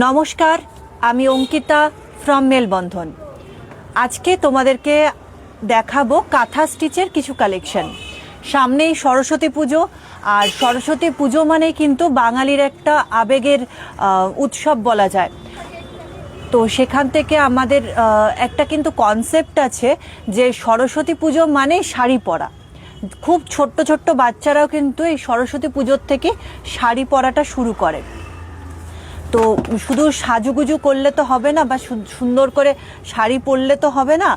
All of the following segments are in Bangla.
নমস্কার, আমি অঙ্কিতা ফ্রম মেলবন্ধন। আজকে তোমাদেরকে দেখাবো কাঁথা স্টিচের কিছু কালেকশন। সামনেই সরস্বতী পুজো, আর সরস্বতী পুজো মানেই কিন্তু বাঙালির একটা আবেগের উৎসব বলা যায়। তো সেখান থেকে আমাদের একটা কিন্তু কনসেপ্ট আছে যে সরস্বতী পুজো মানেই শাড়ি পরা। খুব ছোট্ট ছোট্ট বাচ্চারাও কিন্তু এই সরস্বতী পুজোর থেকে শাড়ি পরাটা শুরু করে। তো শুধু সাজুগুজু করলে তো হবে না, বা সুন্দর করে শাড়ি পরলে তো হবে না,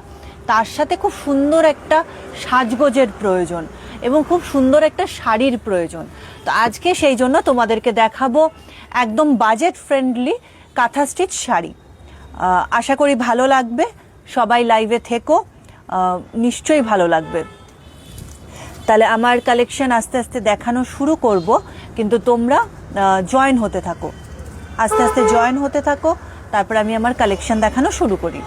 তার সাথে খুব সুন্দর একটা সাজগোজের প্রয়োজন এবং খুব সুন্দর একটা শাড়ির প্রয়োজন। তো আজকে সেই জন্য তোমাদেরকে দেখাবো একদম বাজেট ফ্রেন্ডলি কাঁথা স্টিচ শাড়ি। আশা করি ভালো লাগবে। সবাই লাইভে থেকো, নিশ্চয়ই ভালো লাগবে। তাহলে আমার কালেকশন আস্তে আস্তে দেখানো শুরু করব, কিন্তু তোমরা জয়েন হতে থাকো, আস্তে আস্তে জয়েন হতে থাকো, তারপর আমি আমার কালেকশন দেখানো শুরু করি।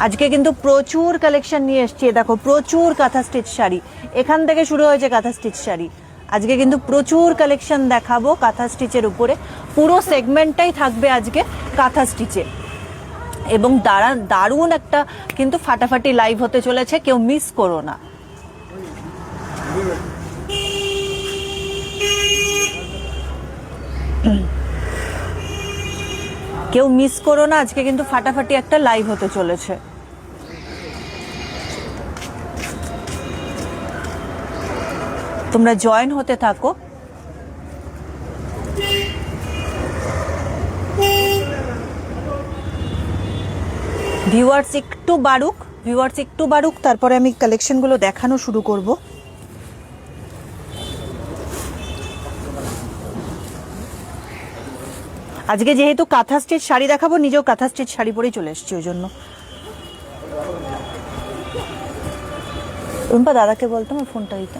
আজকে কিন্তু প্রচুর কালেকশন নিয়ে এসেছি। দেখো, প্রচুর কাঁথা স্টিচ শাড়ি, এখান থেকে শুরু হয়েছে কাঁথা স্টিচ শাড়ি। আজকে কিন্তু প্রচুর কালেকশন দেখাবো কাঁথা স্টিচের উপরে। পুরো সেগমেন্টটাই থাকবে আজকে কাঁথা স্টিচে, এবং দারুণ একটা কিন্তু ফাটাফাটি লাইভ হতে চলেছে, কেউ মিস করো না। কেউ মিস করো না, আজকে কিন্তু ফাটাফাটি একটা লাইভ হতে চলেছে। তোমরা জয়েন হতে থাকো। ভিউয়ার্স একটু বাড়ুক, তারপরে আমি কালেকশনগুলো দেখানো শুরু করব। আজকে যেহেতু কাঁথা স্টিচ শাড়ি দেখাবো, নিজেও কাঁথা স্টিচ শাড়ি পরেই চলে এসেছি, ওই জন্য। রুম্পা, দাদাকে বলতো আমার ফোনটা দিতে।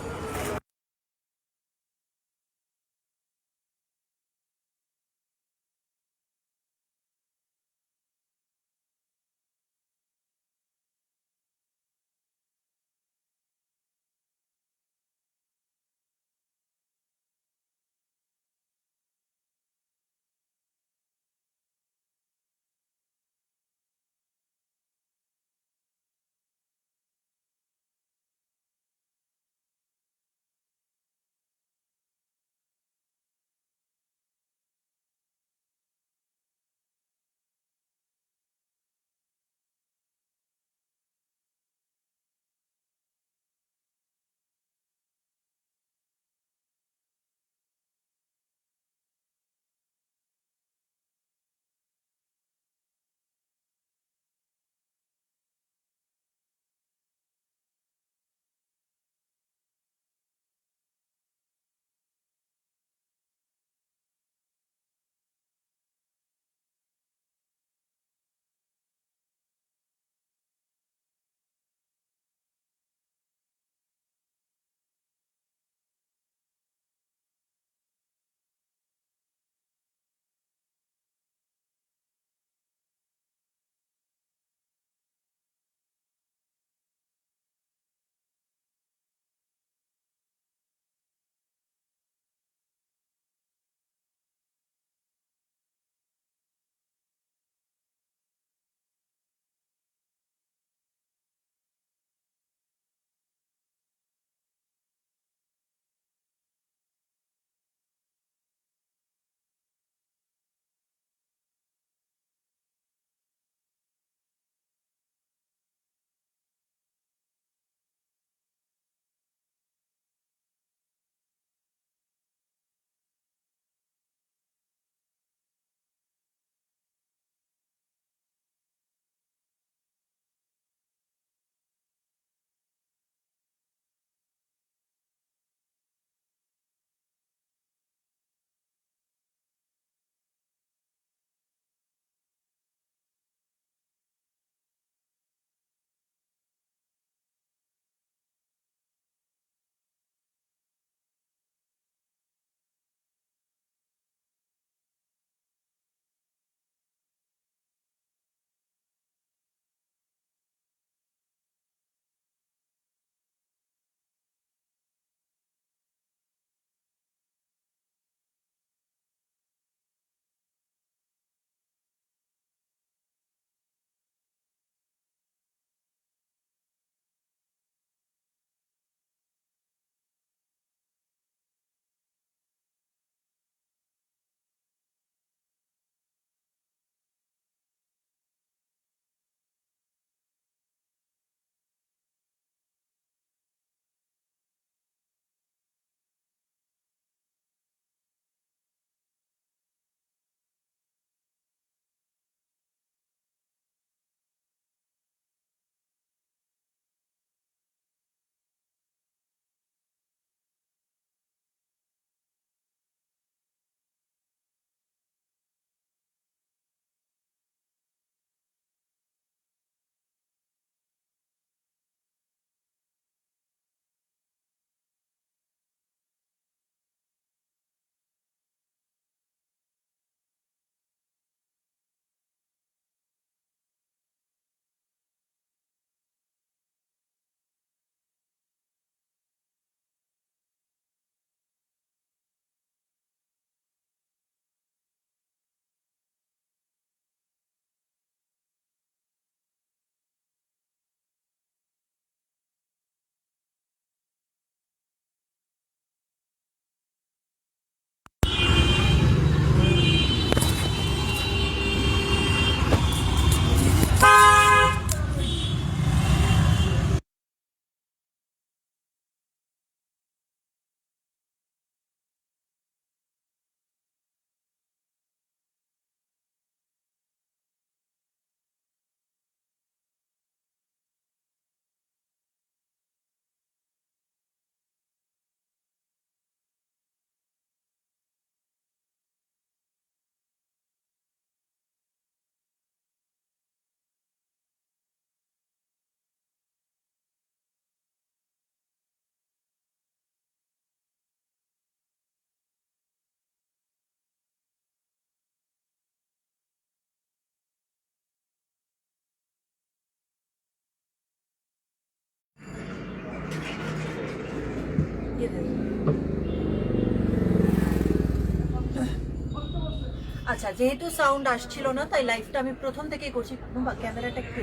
আচ্ছা, যেহেতু সাউন্ড আসছিল না তাই লাইভটা আমি প্রথম থেকেই করছি। ক্যামেরাটা একটু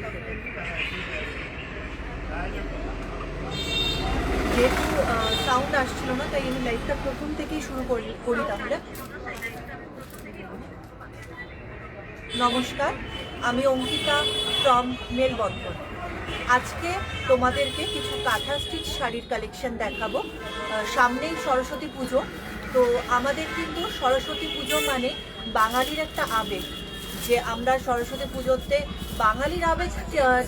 যেহেতু সাউন্ড আসছিল না তাই আমি লাইভটা প্রথম থেকেই শুরু করি তাহলে। নমস্কার, আমি অঙ্কিতা ফ্রম মেলবন্ধন। আজকে তোমাদেরকে কিছু কাঁথা স্টিচ শাড়ির কালেকশন দেখাবো। সামনেই সরস্বতী পুজো, তো আমাদের কিন্তু সরস্বতী পুজো মানে বাঙালির একটা আবেগ, যে আমরা সরস্বতী পুজোতে বাঙালির আবেগ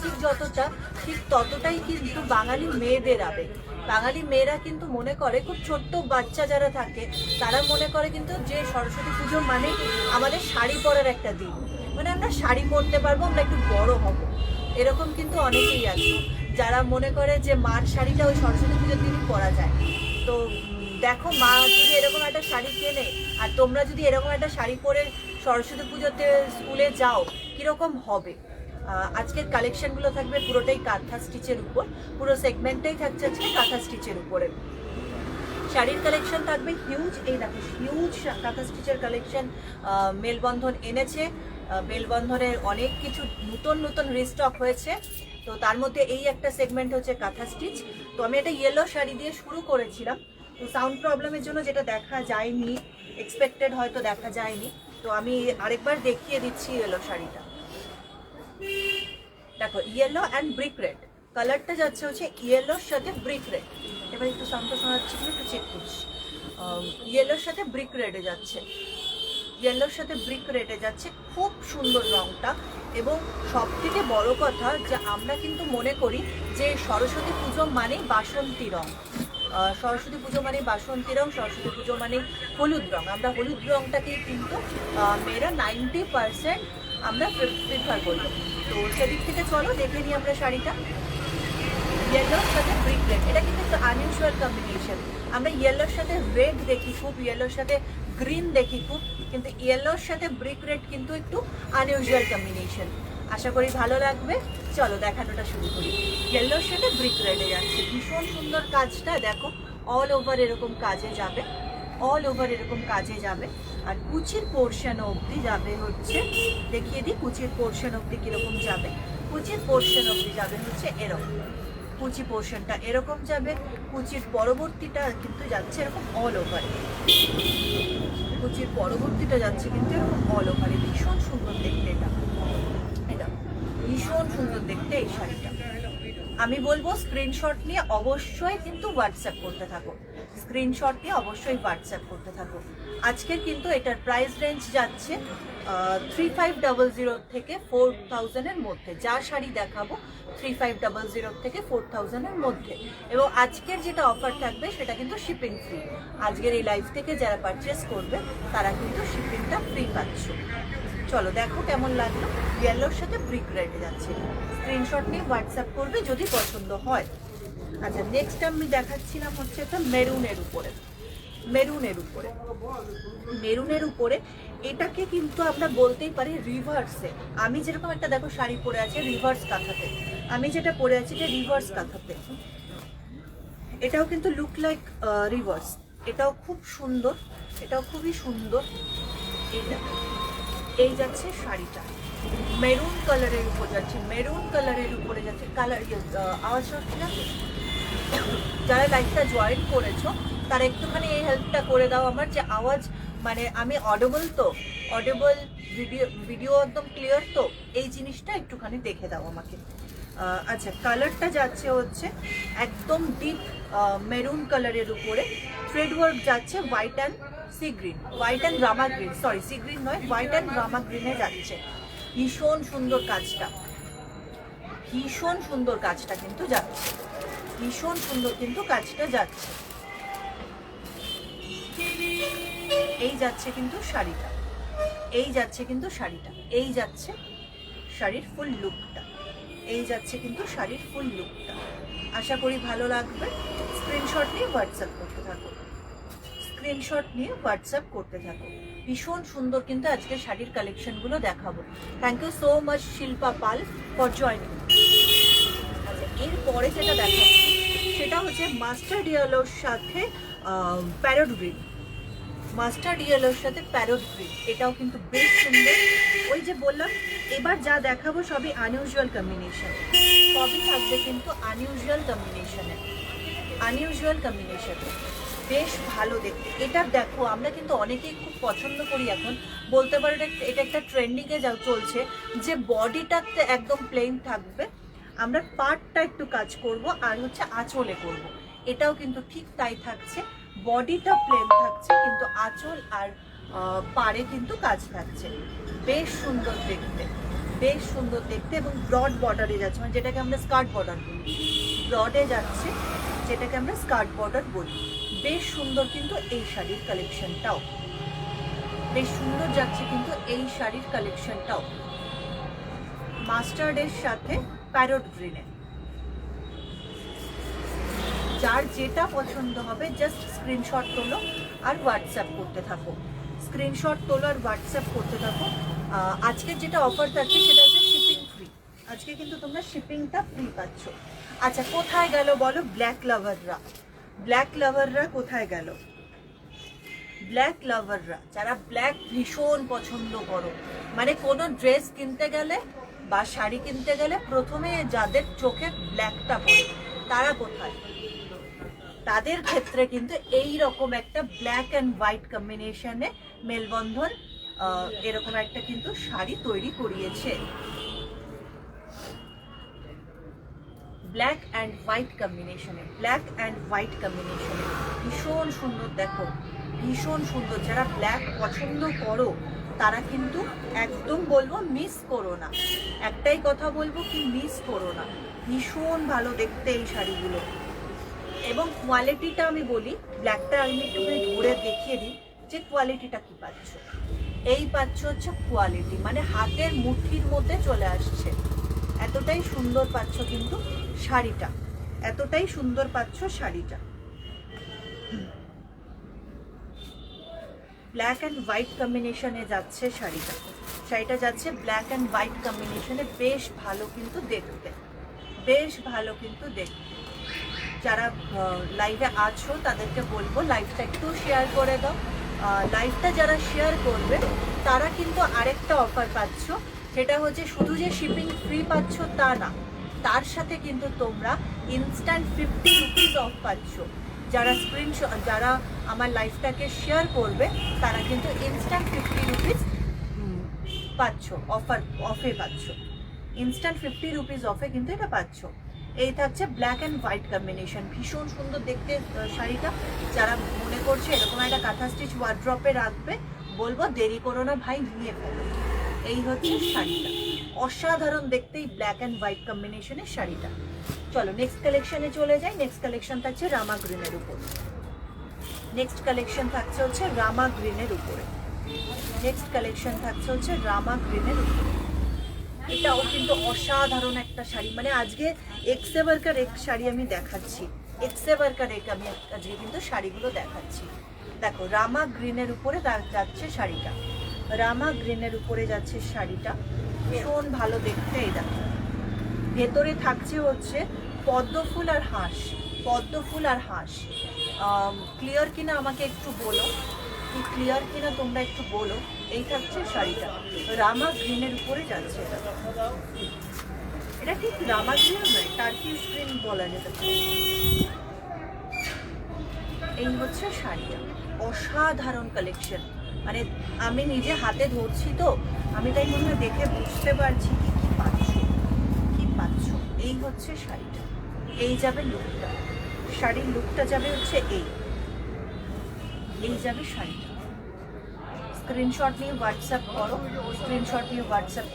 ঠিক যতটা, ঠিক ততটাই কিন্তু বাঙালি মেয়েদের আবেগ। বাঙালি মেয়েরা কিন্তু মনে করে, খুব ছোট্ট বাচ্চা যারা থাকে তারা মনে করে কিন্তু যে সরস্বতী পুজো মানে আমাদের শাড়ি পরার একটা দিন, মানে আমরা শাড়ি পরতে পারবো, আমরা একটু বড় হব। এরকম কিন্তু অনেকেই আছে যারা মনে করে যে মার শাড়িটা ওই সরস্বতী পুজোর দিনই পরা যায়। তো দেখো, মা যদি এরকম একটা শাড়ি কেনে আর তোমরা যদি এরকম একটা শাড়ি পরে সরস্বতী পুজোতে স্কুলে যাও, কিরকম হবে। আজকের কালেকশনগুলো থাকবে পুরোটাই কাঁথা স্টিচের উপর, পুরো সেগমেন্টটাই থাকছে আজকে কাঁথা স্টিচের উপরে। শাড়ির কালেকশন থাকবে হিউজ, এই দেখো হিউজ কাঁথা স্টিচের কালেকশন মেলবন্ধন এনেছে। মেলবন্ধনের অনেক কিছু নতুন নতুন রিস্টক হয়েছে, তো তার মধ্যে এই একটা সেগমেন্ট হচ্ছে কাঁথা স্টিচ। তো আমি একটা ইয়েলো শাড়ি দিয়ে শুরু করেছিলাম, তো সাউন্ড প্রবলেমের জন্য যেটা দেখা যায়নি, এক্সপেক্টেড হয়তো দেখা যায়নি, তো আমি আরেকবার দেখিয়ে দিচ্ছি ইয়েলো শাড়িটা। দেখো, ইয়েলো অ্যান্ড ব্রিক রেড কালারটা যাচ্ছে হচ্ছে ইয়েলোর সাথে ব্রিক রেড। এবার একটু সাউন্ডটা শোনাচ্ছি, একটু চেক করছি। ইয়েলোর সাথে ব্রিক রেডে যাচ্ছে, ইয়েলোর সাথে ব্রিক রেডে যাচ্ছে, খুব সুন্দর রংটা। এবং সব থেকে বড় কথা যে আমরা কিন্তু মনে করি যে সরস্বতী পুজো মানে বাসন্তী রং, সরস্বতী পুজো মানে বাসন্তী রং, সরস্বতী পুজো মানে হলুদ রং। আমরা হলুদ রংটাকেই কিন্তু মেয়েরা 90% আমরা প্রিফার করি। তো সেদিক থেকে চলো দেখে নিই আমরা শাড়িটা। ইয়েলোর সাথে ব্রিক রেড, এটা কিন্তু একটা আনইউজুয়াল কম্বিনেশন। আমরা ইয়েলোর সাথে রেড দেখি খুব, ইয়েলোর সাথে গ্রিন দেখি খুব, কিন্তু ইয়েলোর সাথে ব্রিক রেড কিন্তু একটু আনইউজুয়াল কম্বিনেশন। আশা করি ভালো লাগবে, চলো দেখানোটা শুরু করি। ইয়েলোর সাথে ব্রিক রেডে যাচ্ছে, ভীষণ সুন্দর কাজটা দেখো, অল ওভার এরকম কাজে যাবে, অল ওভার এরকম কাজে যাবে। আর কুচির পোর্শন অবধি যাবে হচ্ছে, দেখিয়ে দিই কুচির পোর্শন অবধি কীরকম যাবে। কুচির পোর্শন অবধি যাবে হচ্ছে এরকম, কুচি পোর্শনটা এরকম যাবে, কুচির পরবর্তীটা কিন্তু যাচ্ছে এরকম অল ওভারে, কুচির পরবর্তীটা যাচ্ছে কিন্তু এরকম অল ওভারে। ভীষণ সুন্দর দেখতে এটা, এটা ভীষণ সুন্দর দেখতে এই শাড়িটা। আমি বলবো স্ক্রিনশট নিয়ে অবশ্যই কিন্তু হোয়াটসঅ্যাপ করতে থাকো, স্ক্রিনশট নিয়ে অবশ্যই হোয়াটসঅ্যাপ করতে থাকো। আজকের কিন্তু এটার প্রাইস রেঞ্জ যাচ্ছে 3500 থেকে 4000-এর মধ্যে। যা শাড়ি দেখাবো 3500 থেকে 4000-এর মধ্যে। এবং আজকের যেটা অফার থাকবে সেটা কিন্তু শিপিং ফ্রি। আজকের এই লাইভ থেকে যারা পারচেস করবে তারা কিন্তু শিপিংটা ফ্রি পাচ্ছ। চলো দেখো কেমন লাগলো। ইয়েলোর সাথে ব্রিক রেডে যাচ্ছে, স্ক্রিনশট নিয়ে হোয়াটসঅ্যাপ করবে যদি পছন্দ হয়। আচ্ছা, নেক্সট আমি দেখাচ্ছিলাম হচ্ছে একটা মেরুনের উপরে, মেরুনের উপরে, মেরুনের উপরে। এটাকে কিন্তু আমরা বলতেই পারি রিভার্সে। আমি যেরকম একটা দেখো শাড়ি পরে আছে রিভার্স কাঁথাতে, আমি যেটা পরে আছি এটা রিভার্স কাঁথাতে, এটাও কিন্তু লুক লাইক রিভার্স। এটাও খুব সুন্দর, এটাও খুবই সুন্দর। এইটা এই যাচ্ছে শাড়িটা, মেরুন কালারের উপর যাচ্ছে, মেরুন কালারের উপরে যাচ্ছে। কালার আওয়াজ হচ্ছে না? যারা লাইভটা জয়েন করেছো তারা একটুখানি এই হেল্পটা করে দাও আমার, যে আওয়াজ মানে আমি অডেবল তো, অডেবল ভিডিও একদম ক্লিয়ার তো, এই জিনিসটা একটুখানি দেখে দাও আমাকে। আচ্ছা, কালারটা যাচ্ছে হচ্ছে একদম ডিপ মেরুন কালারের উপরে, থ্রেড ওয়ার্ক যাচ্ছে white and sea green, white and Rama green, sorry sea green নয়, হোয়াইট অ্যান্ড রামা গ্রিনে যাচ্ছে। ভীষণ সুন্দর কাজটা, ভীষণ সুন্দর কাজটা কিন্তু যাচ্ছে, ভীষণ সুন্দর কিন্তু কাজটা যাচ্ছে। এই যাচ্ছে কিন্তু শাড়িটা, এই যাচ্ছে কিন্তু শাড়িটা, এই যাচ্ছে শাড়ির ফুল লুকটা, এই যাচ্ছে কিন্তু শাড়ির ফুল লুকটা। আশা করি ভালো লাগবে। স্ক্রিনশট নিয়ে হোয়াটসঅ্যাপ করতে থাকো, স্ক্রিনশট নিয়ে হোয়াটসঅ্যাপ করতে থাকো। ভীষণ সুন্দর কিন্তু আজকে শাড়ির কালেকশনগুলো দেখাবো। Thank you so much Shilpa Pal for joining. আচ্ছা, এরপরে যেটা দেখাচ্ছি সেটা হচ্ছে মাস্টার্ড ইয়েলোর সাথে প্যারট গ্রিন, মাস্টার্ড ইয়েলোর সাথে প্যারট গ্রিন, এটাও কিন্তু বেশ সুন্দর। ওই যে বললাম এবার যা দেখাবো সবই আনইউজুয়াল কম্বিনেশন, সবই থাকবে কিন্তু আনইউজুয়াল কম্বিনেশন, বেশ ভালো দেখতে। এটা দেখো আমরা কিন্তু অনেকেই খুব পছন্দ করি, এখন বলতে পারো এটা একটা ট্রেন্ডিংয়ে যা চলছে যে বডিটাতে একদম প্লেন থাকবে, আমরা পার্টটা একটু কাজ করব আর হচ্ছে আঁচলে করব। এটাও কিন্তু ঠিক তাই থাকছে, বডিটা প্লেন থাকছে কিন্তু আঁচল আর পাড়ে কিন্তু কাজ থাকছে। বেশ সুন্দর দেখতে এবং ব্রড বর্ডারে যাচ্ছে, মানে যেটাকে আমরা স্কার্ট বর্ডার বলি, ব্রডে যাচ্ছে যেটাকে আমরা স্কার্ট বর্ডার বলি। বেশ সুন্দর কিন্তু এই শাড়ির কালেকশনটাও, বেশ সুন্দর যাচ্ছে কিন্তু এই শাড়ির কালেকশনটাও, মাস্টার্ডের সাথে প্যারট গ্রিনে। যার যেটা পছন্দ হবে জাস্ট স্ক্রিনশট তোলো আর হোয়াটসঅ্যাপ করতে থাকো, আজকে যেটা অফার থাকছে সেটা হচ্ছে শিপিং ফ্রি, আজকে কিন্তু তোমরা শিপিংটা ফ্রি পাচ্ছ। আচ্ছা কোথায় গেল বলো ব্ল্যাক লাভাররা কোথায় গেল? ব্ল্যাক লাভাররা যারা ব্ল্যাক ভীষণ পছন্দ করো, মানে কোনো ড্রেস কিনতে গেলে বা শাড়ি কিনতে গেলে প্রথমে যাদের চোখে ব্ল্যাকটা পড়ে তারা কোথায়? তাদের ক্ষেত্রে কিন্তু এই রকম একটা ব্ল্যাক অ্যান্ড হোয়াইট কম্বিনেশনে মেলবন্ধন এরকম একটা কিন্তু শাড়ি তৈরি করিয়েছে। ব্ল্যাক অ্যান্ড হোয়াইট কম্বিনেশনে ভীষণ সুন্দর, দেখো ভীষণ সুন্দর। যারা ব্ল্যাক পছন্দ করো তারা কিন্তু একদম বলবো মিস করো না, একটাই কথা বলবো কি মিস করো না, ভীষণ ভালো দেখতে এই শাড়িগুলো। এবং কোয়ালিটিটা আমি বলি, ব্ল্যাকটা আমি একটু ধরে দেখিয়ে দিই যে কোয়ালিটিটা কি পাচ্ছ। এই পাচ্ছ হচ্ছে কোয়ালিটি, মানে হাতের মুঠির মধ্যে চলে আসছে, এতটাই সুন্দর পাচ্ছ কিন্তু শাড়িটা, ব্ল্যাক অ্যান্ড হোয়াইট কম্বিনেশনে যাচ্ছে শাড়িটা যাচ্ছে ব্ল্যাক অ্যান্ড হোয়াইট কম্বিনেশনে, বেশ ভালো কিন্তু দেখতে। যারা লাইভে আছো তাদেরকে বলবো লাইভটা একটু শেয়ার করে দাও। লাইভটা যারা শেয়ার করবে তারা কিন্তু আরেকটা অফার পাচ্ছ, সেটা হচ্ছে শুধু যে শিপিং ফ্রি পাচ্ছ তা না, তার সাথে কিন্তু তোমরা ইনস্ট্যান্ট 50 রুপিস অফ পাচ্ছ। যারা আমার লাইভটাকে শেয়ার করবে তারা কিন্তু ইনস্ট্যান্ট 50 রুপিস পাচ্ছ, অফে পাচ্ছ, ইনস্ট্যান্ট 50 রুপিস অফে কিন্তু এটা পাচ্ছ। এই থাকছে ব্ল্যাক অ্যান্ড হোয়াইট কম্বিনেশন, ভীষণ সুন্দর দেখতে শাড়িটা। যারা মনে করছে এরকম একটা কাঁথা স্টিচ ওয়ার্ড্রপে রাখবে, বলবো দেরি করো না ভাই, নিয়ে ফেলো। এই হচ্ছে শাড়িটা, অসাধারণ দেখতেই ব্ল্যাক অ্যান্ড হোয়াইট কম্বিনেশনের শাড়িটা। চলো নেক্সট কালেকশনে চলে যাই। নেক্সট কালেকশন থাকছে রামা গ্রিনের উপরে। এটাও কিন্তু অসাধারণ একটা শাড়ি, মানে আজকে এক্সেবারকার এক শাড়ি আমি দেখাচ্ছি, আমি আজকে কিন্তু শাড়িগুলো দেখাচ্ছি। দেখো রামা গ্রিনের উপরে যাচ্ছে শাড়িটা, ভীষণ ভালো দেখতে। এই দেখো ভেতরে থাকছে হচ্ছে পদ্ম ফুল আর হাঁস। ক্লিয়ার কিনা আমাকে একটু বলো, তোমরা একটু বলো। এই থাকছে শাড়িটা, রামা গ্রিনের উপরে যাচ্ছে। এটা ঠিক রামা গ্রিন নয়, টার্কিশ গ্রিন বলা যেতে পারে। এই হচ্ছে শাড়িটা, অসাধারণ কালেকশন, মানে আমি নিজে হাতে ধরছি তো আমি তাই মনে হয় দেখে বুঝতে পারছি কি পাচ্ছ। এই হচ্ছে শাড়িটা, এই যাবে লুকটা, শাড়ির লুকটা যাবে হচ্ছে এই যাবে শাড়িটা। স্ক্রিনশট নিয়ে হোয়াটসঅ্যাপ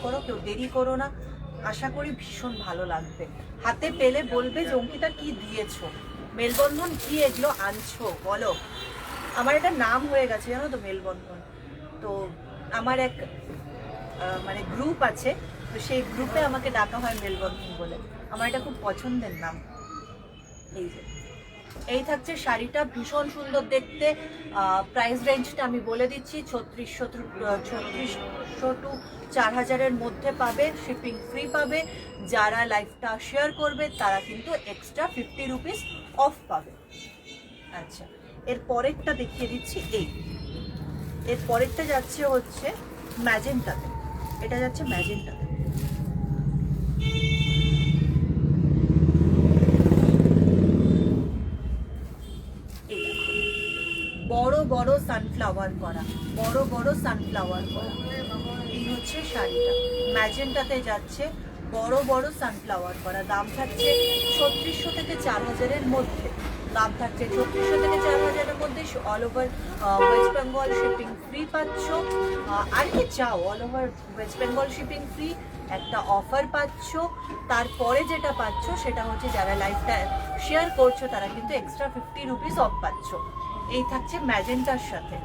করো, কেউ দেরি করো না, আশা করি ভীষণ ভালো লাগবে। হাতে পেলে বলবে যে অঙ্কিতা কি দিয়েছো, মেলবন্ধন কি এগুলো আনছো বলো। আমার একটা নাম হয়ে গেছে জানো তো, মেলবন্ধন। তো আমার এক মানে গ্রুপ আছে, তো সেই গ্রুপে আমাকে ডাকা হয় মেলবন্ধন বলে, আমার এটা খুব পছন্দের নাম। এই থাকছে শাড়িটা, ভীষণ সুন্দর দেখতে। প্রাইস রেঞ্জটা আমি বলে দিচ্ছি, 3600 টু 4000-এর মধ্যে পাবে, শিপিং ফ্রি পাবে। যারা লাইভটা শেয়ার করবে তারা কিন্তু এক্সট্রা 50 রুপিস অফ পাবে। আচ্ছা এর পরেরটা দেখিয়ে দিচ্ছি, এর পরেরটা যাচ্ছে হচ্ছে ম্যাজেন্টাতে, এটা যাচ্ছে ম্যাজেন্টাতে। বড় বড় সানফ্লাওয়ার করা, বড় বড় সানফ্লাওয়ার করা, এই হচ্ছে শাড়িটা। ম্যাজেন্টাতে যাচ্ছে, বড় বড় সানফ্লাওয়ার করা। দাম থাকছে 3600 থেকে 4000-এর মধ্যে। দাম থাকছে 3600 থেকে 4000-এর মধ্যে। All over West Bengal shipping free পাচ্ছ। আর কি চাও, all over West Bengal shipping free, একটা অফার পাচ্ছ। তারপরে যেটা পাচ্ছ সেটা হচ্ছে যারা লাইভটা শেয়ার করছো তারা কিন্তু এক্সট্রা 50 রুপিস অফ পাচ্ছ। এই থাকছে ম্যাজেন্টার সাথে,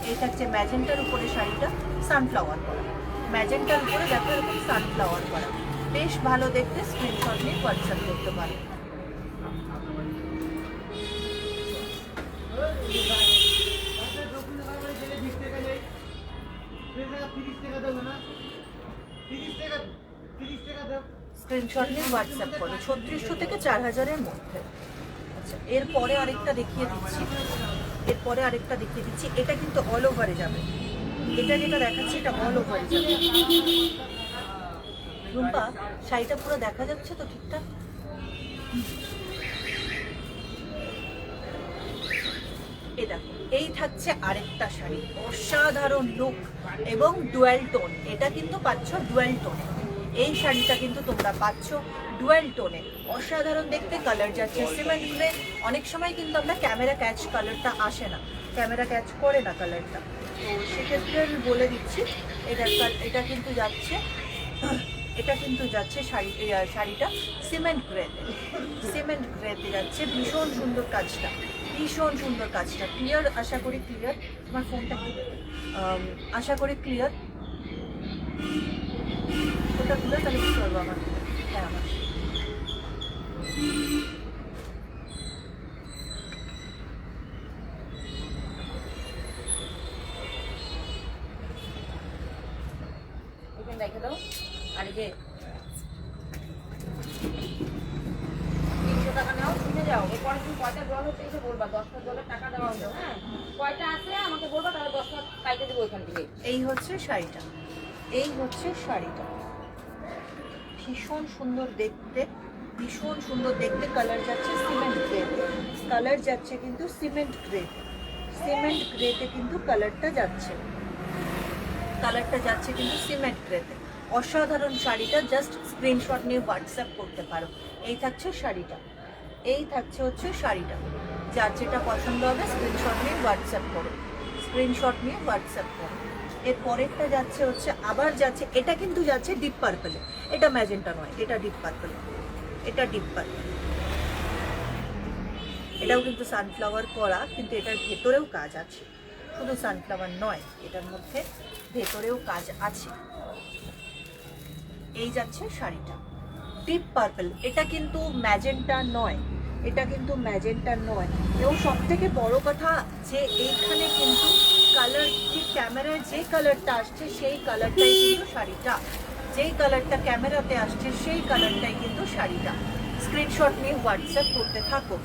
এই থাকছে ম্যাজেন্টার উপরে শাড়িটা সানফ্লাওয়ার করা। ম্যাজেন্টার উপরে দেখো এরকম সানফ্লাওয়ার করা, বেশ ভালো দেখতে। স্ক্রিনশট নিয়ে হোয়াটসঅ্যাপ করতে পারো। স্ক্রিনশট নিয়ে হোয়াটসঅ্যাপ করো 3600 থেকে 4000-এর মধ্যে। আচ্ছা, এরপরে আরেকটা দেখিয়ে দিচ্ছি, এরপরে আরেকটা দেখিয়ে দিচ্ছি। এটা কিন্তু অল ওভারে যাবে, এটা যেটা দেখাচ্ছি এটা অল ওভারে যাবে। রুম্পা, শাড়িটা পুরো দেখা যাচ্ছে তো ঠিকঠাক? এই দেখো, এই থাকছে আরেকটা শাড়ি, অসাধারণ লুক এবং ডুয়াল টোন। এটা কিন্তু পাচ্ছ ডুয়াল টোনে, এই শাড়িটা কিন্তু তোমরা পাচ্ছ ডুয়াল টোনে। অসাধারণ দেখতে, কালার যাচ্ছে সিমেন্ট গ্রে। অনেক সময় কিন্তু আমরা ক্যামেরা ক্যাচ কালারটা আসে না, ক্যামেরা ক্যাচ করে না কালারটা, তো সেক্ষেত্রে আমি বলে দিচ্ছি এটা কিন্তু যাচ্ছে, এটা কিন্তু যাচ্ছে শাড়িটা সিমেন্ট গ্রেতে, সিমেন্ট গ্রেতে যাচ্ছে। ভীষণ সুন্দর কাজটা, ভীষণ সুন্দর কাজটা। ক্লিয়ার, আশা করি ক্লিয়ার। তোমার ফোনটা আশা করি ক্লিয়ার। ওটা তুলে তাহলে কি করবো আমার? হ্যাঁ, আমার রেখে দাও। আর যে 300 টাকা নাও, শুনে যাও। এরপরে তুমি কয়টা জল হচ্ছে এসে বলবা, 10টা জলের টাকা দেওয়া হলো। হ্যাঁ, কয়টা আছে আমাকে বলবা, তাহলে 10টা কাইটে দেবো ওইখান থেকে। এই হচ্ছে শাড়িটা, এই হচ্ছে শাড়িটা। ভীষণ সুন্দর দেখতে, ভীষণ সুন্দর দেখতে। কালার যাচ্ছে সিমেন্ট গ্রে, কালার যাচ্ছে কিন্তু সিমেন্ট গ্রে, সিমেন্ট গ্রেতে কিন্তু কালারটা যাচ্ছে, কালারটা যাচ্ছে কিন্তু সিমেন্ট গ্রেতে। অসাধারণ শাড়িটা, জাস্ট স্ক্রিনশট নিয়ে হোয়াটসঅ্যাপ করতে পারো। এই থাকছে শাড়িটা, এই থাকছে হচ্ছে শাড়িটা। যার যেটা পছন্দ হবে স্ক্রিনশট নিয়ে হোয়াটসঅ্যাপ করো, স্ক্রিনশট নিয়ে হোয়াটসঅ্যাপ করো। এর পরেরটা যাচ্ছে হচ্ছে আবার যাচ্ছে, এটা কিন্তু যাচ্ছে ডিপ পার্পলে। এটা ম্যাজেন্টা নয়, এটা ডিপ পার্পল, এটা ডিপ পার্পল। এটাও কিন্তু সানফ্লাওয়ার করা, কিন্তু এটার ভেতরেও কাজ আছে, শুধু সানফ্লাওয়ার নয়, এটার মধ্যে ভেতরেও কাজ আছে। এই যাচ্ছে শাড়িটা ডিপ পার্পল। এটা কিন্তু ম্যাজেন্টা নয়, এটা কিন্তু ম্যাজেন্টা নয়। এবং সব থেকে বড় কথা যে এইখানে কিন্তু কালার, ঠিক ক্যামেরায় যে কালারটা আসছে সেই কালারটাই কিন্তু শাড়িটা, যেই কালারটা ক্যামেরাতে আসছে সেই কালারটাই কিন্তু শাড়িটা। স্ক্রিনশট নিয়ে হোয়াটসঅ্যাপ করতে থাকো।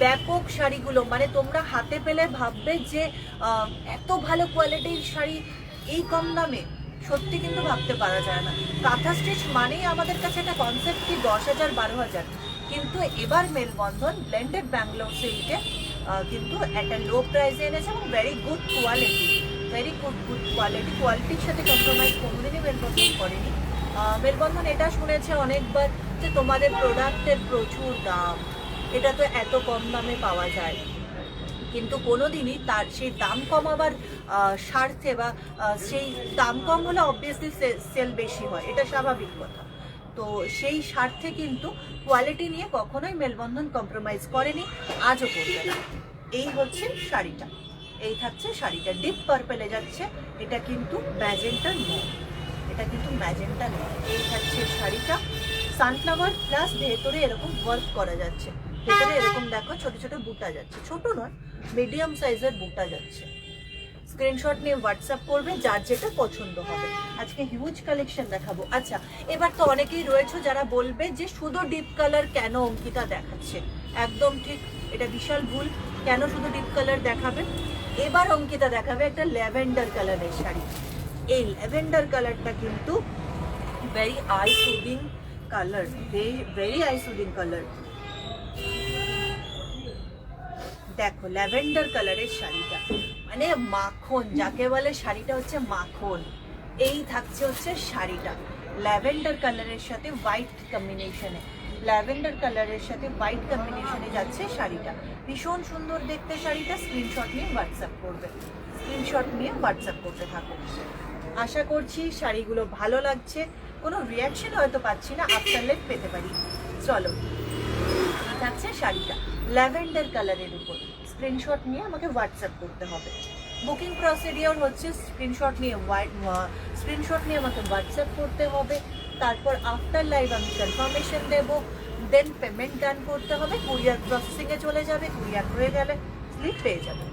ব্যাপক শাড়িগুলো, মানে তোমরা হাতে পেলে ভাববে যে এত ভালো কোয়ালিটির শাড়ি এই কম দামে, সত্যি কিন্তু ভাবতে পারা যায় না। কাঁথা স্টিচ মানেই আমাদের কাছে একটা কনসেপ্ট কি 10,000 12,000, কিন্তু এবার মেলবন্ধন ব্লেন্ডেড ব্যাঙ্গালোর সিল্কে কিন্তু একটা লো প্রাইসে এনেছে এবং very good quality, very good quality. কোয়ালিটির সাথে কম্প্রোমাইজ কোনোদিনই মেলবন্ধন করেনি। মেলবন্ধন এটা শুনেছে অনেকবার যে তোমাদের প্রোডাক্টের প্রচুর দাম, এটা তো এত কম দামে পাওয়া যায়, কিন্তু কোনোদিনই তার সেই দাম কমাবার স্বার্থে বা সেই দাম কম হলে অবভিয়াসলি সেল বেশি হয়, এটা স্বাভাবিক কথা। তো সেই স্বার্থে কিন্তু কোয়ালিটি নিয়ে কখনোই মেলবন্ধন কম্প্রোমাইজ করেনি, আজও করবে না। এই হচ্ছে শাড়িটা, এই থাকছে শাড়িটা ডিপ পার্পেলে যাচ্ছে। এটা কিন্তু ম্যাজেন্টা নয়, এটা কিন্তু ম্যাজেন্টা নয়। এই থাকছে শাড়িটা, সানফ্লাওয়ার প্লাস ভেতরে এরকম ওয়ার্ক করা যাচ্ছে। ভেতরে এরকম দেখো ছোট ছোট বুটা যাচ্ছে, ছোট নয় মিডিয়াম সাইজের বুটা যাচ্ছে। স্ক্রিনশট নিয়ে হোয়াটসঅ্যাপ করবে যার যেটা পছন্দ হবে। আজকে হিউজ কালেকশন দেখাবো। আচ্ছা, এবার তো অনেকেই রয়েছে যারা বলবে যে শুধু ডিপ কালার কেন অঙ্কিতা দেখাচ্ছে। একদম ঠিক, এটা বিশাল ভুল। কেন শুধু ডিপ কালার দেখাবে? এবার অঙ্কিতা দেখাবে একটা ল্যাভেন্ডার কালারের শাড়ি। এই ল্যাভেন্ডার কালারটা কিন্তু very I soothing colour, very I soothing colour. দেখো ল্যাভেন্ডার কালারের শাড়িটা, মানে মাখন যাকে বলে, শাড়িটা হচ্ছে মাখন। এই থাকছে হচ্ছে শাড়িটা ল্যাভেন্ডার কালারের সাথে হোয়াইট কম্বিনেশনে, ল্যাভেন্ডার কালারের সাথে হোয়াইট কম্বিনেশনে যাচ্ছে শাড়িটা। ভীষণ সুন্দর দেখতে শাড়িটা। স্ক্রিনশট নিয়ে হোয়াটসঅ্যাপ করবে, স্ক্রিনশট নিয়ে হোয়াটসঅ্যাপ করতে থাকো। আশা করছি শাড়িগুলো ভালো লাগছে। কোনো রিয়াকশন হয়তো পাচ্ছি না, আফটার লাইফ পেতে পারি। চলো, থাকছে শাড়িটা ল্যাভেন্ডার কালারের উপর। স্ক্রিনশট নিয়ে আমাকে হোয়াটসঅ্যাপ করতে হবে। বুকিং প্রসিডিওর হচ্ছে স্ক্রিনশট নিয়ে আমাকে হোয়াটসঅ্যাপ করতে হবে। তারপর আফটার লাইভ আমি কনফার্মেশন দেব, দেন পেমেন্ট ডান করতে হবে, কুরিয়ার প্রসেসিংয়ে চলে যাবে, কুরিয়ার হয়ে গেলে স্লিপ পেয়ে যাবে।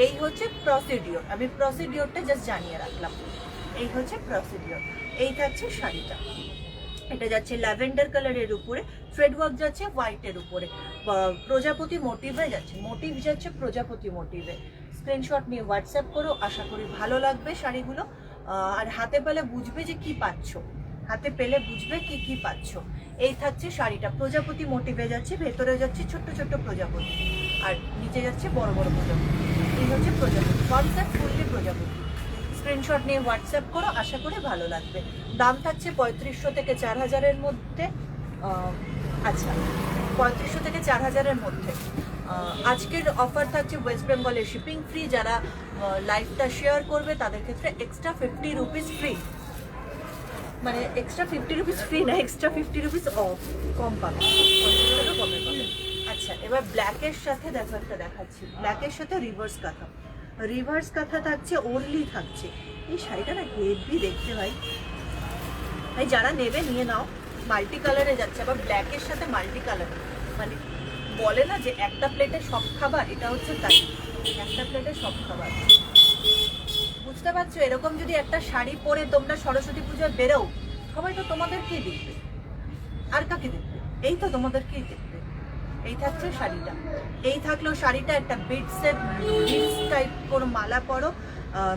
এই হচ্ছে প্রসিডিওর, আমি প্রসিডিওরটা জাস্ট জানিয়ে রাখলাম। এই হচ্ছে প্রসিডিওর। এই থাকছে শাড়িটা, এটা যাচ্ছে ল্যাভেন্ডার কালারের উপরে, থ্রেড ওয়ার্ক যাচ্ছে হোয়াইটের উপরে, প্রজাপতি মোটিভে যাচ্ছে, মোটিভ যাচ্ছে প্রজাপতি মোটিভে। স্ক্রিনশট নিয়ে হোয়াটসঅ্যাপ করো, আশা করি ভালো লাগবে শাড়িগুলো। আর হাতে পেলে বুঝবে যে কি পাচ্ছ, হাতে পেলে বুঝবে কি কি পাচ্ছ। এই থাকছে শাড়িটা, প্রজাপতি মোটিভে যাচ্ছে, ভেতরে যাচ্ছে ছোট্ট ছোট্ট প্রজাপতি, আর নিচে যাচ্ছে বড় বড় প্রজাপতি। এই হচ্ছে প্রজাপতি, কনসেপ্ট ফুললি প্রজাপতি। স্ক্রিনশট নিয়ে হোয়াটসঅ্যাপ করো, আশা করি ভালো লাগবে। দাম থাকছে 3500 থেকে 4000-এর মধ্যে। আচ্ছা, 3500 থেকে 4000-এর মধ্যে। আজকের অফার থাকছে ওয়েস্ট বেঙ্গলে শিপিং ফ্রি। যারা লাইভটা শেয়ার করবে তাদের ক্ষেত্রে এক্সট্রা 50 রুপিস ফ্রি, মানে এক্সট্রা 50 রুপিস ফ্রি না, এক্সট্রা 50 রুপিস অফ, কম পাবে, কমে পাবে। আচ্ছা, এবার ব্ল্যাকের সাথে দেখো একটা দেখাচ্ছি, ব্ল্যাকের সাথে রিভার্স কাঁথা, রিভার্স কাঁথা থাকছে, ওরলি থাকছে। এই শাড়িটা না হেভি দেখতে ভাই, ভাই যারা নেবে নিয়ে নাও। মাল্টি কালারে যাচ্ছে, আবার ব্ল্যাকের সাথে মাল্টি কালার, মানে বলে না যে একটা প্লেটে সব খাবার, এটা হচ্ছে তাই, একটা প্লেটে সব খাবার। বুঝতে পারছো? এরকম যদি একটা শাড়ি পরে তোমরা সরস্বতী পুজোয় বেরো, সবাই তো তোমাদেরকেই দেখবে, আর কাকে দেখবে? এই তো তোমাদেরকেই দেখবে। এই থাকছে শাড়িটা, এই থাকলো শাড়িটা। একটা বিটস টাইপ কোনো মালা পরো,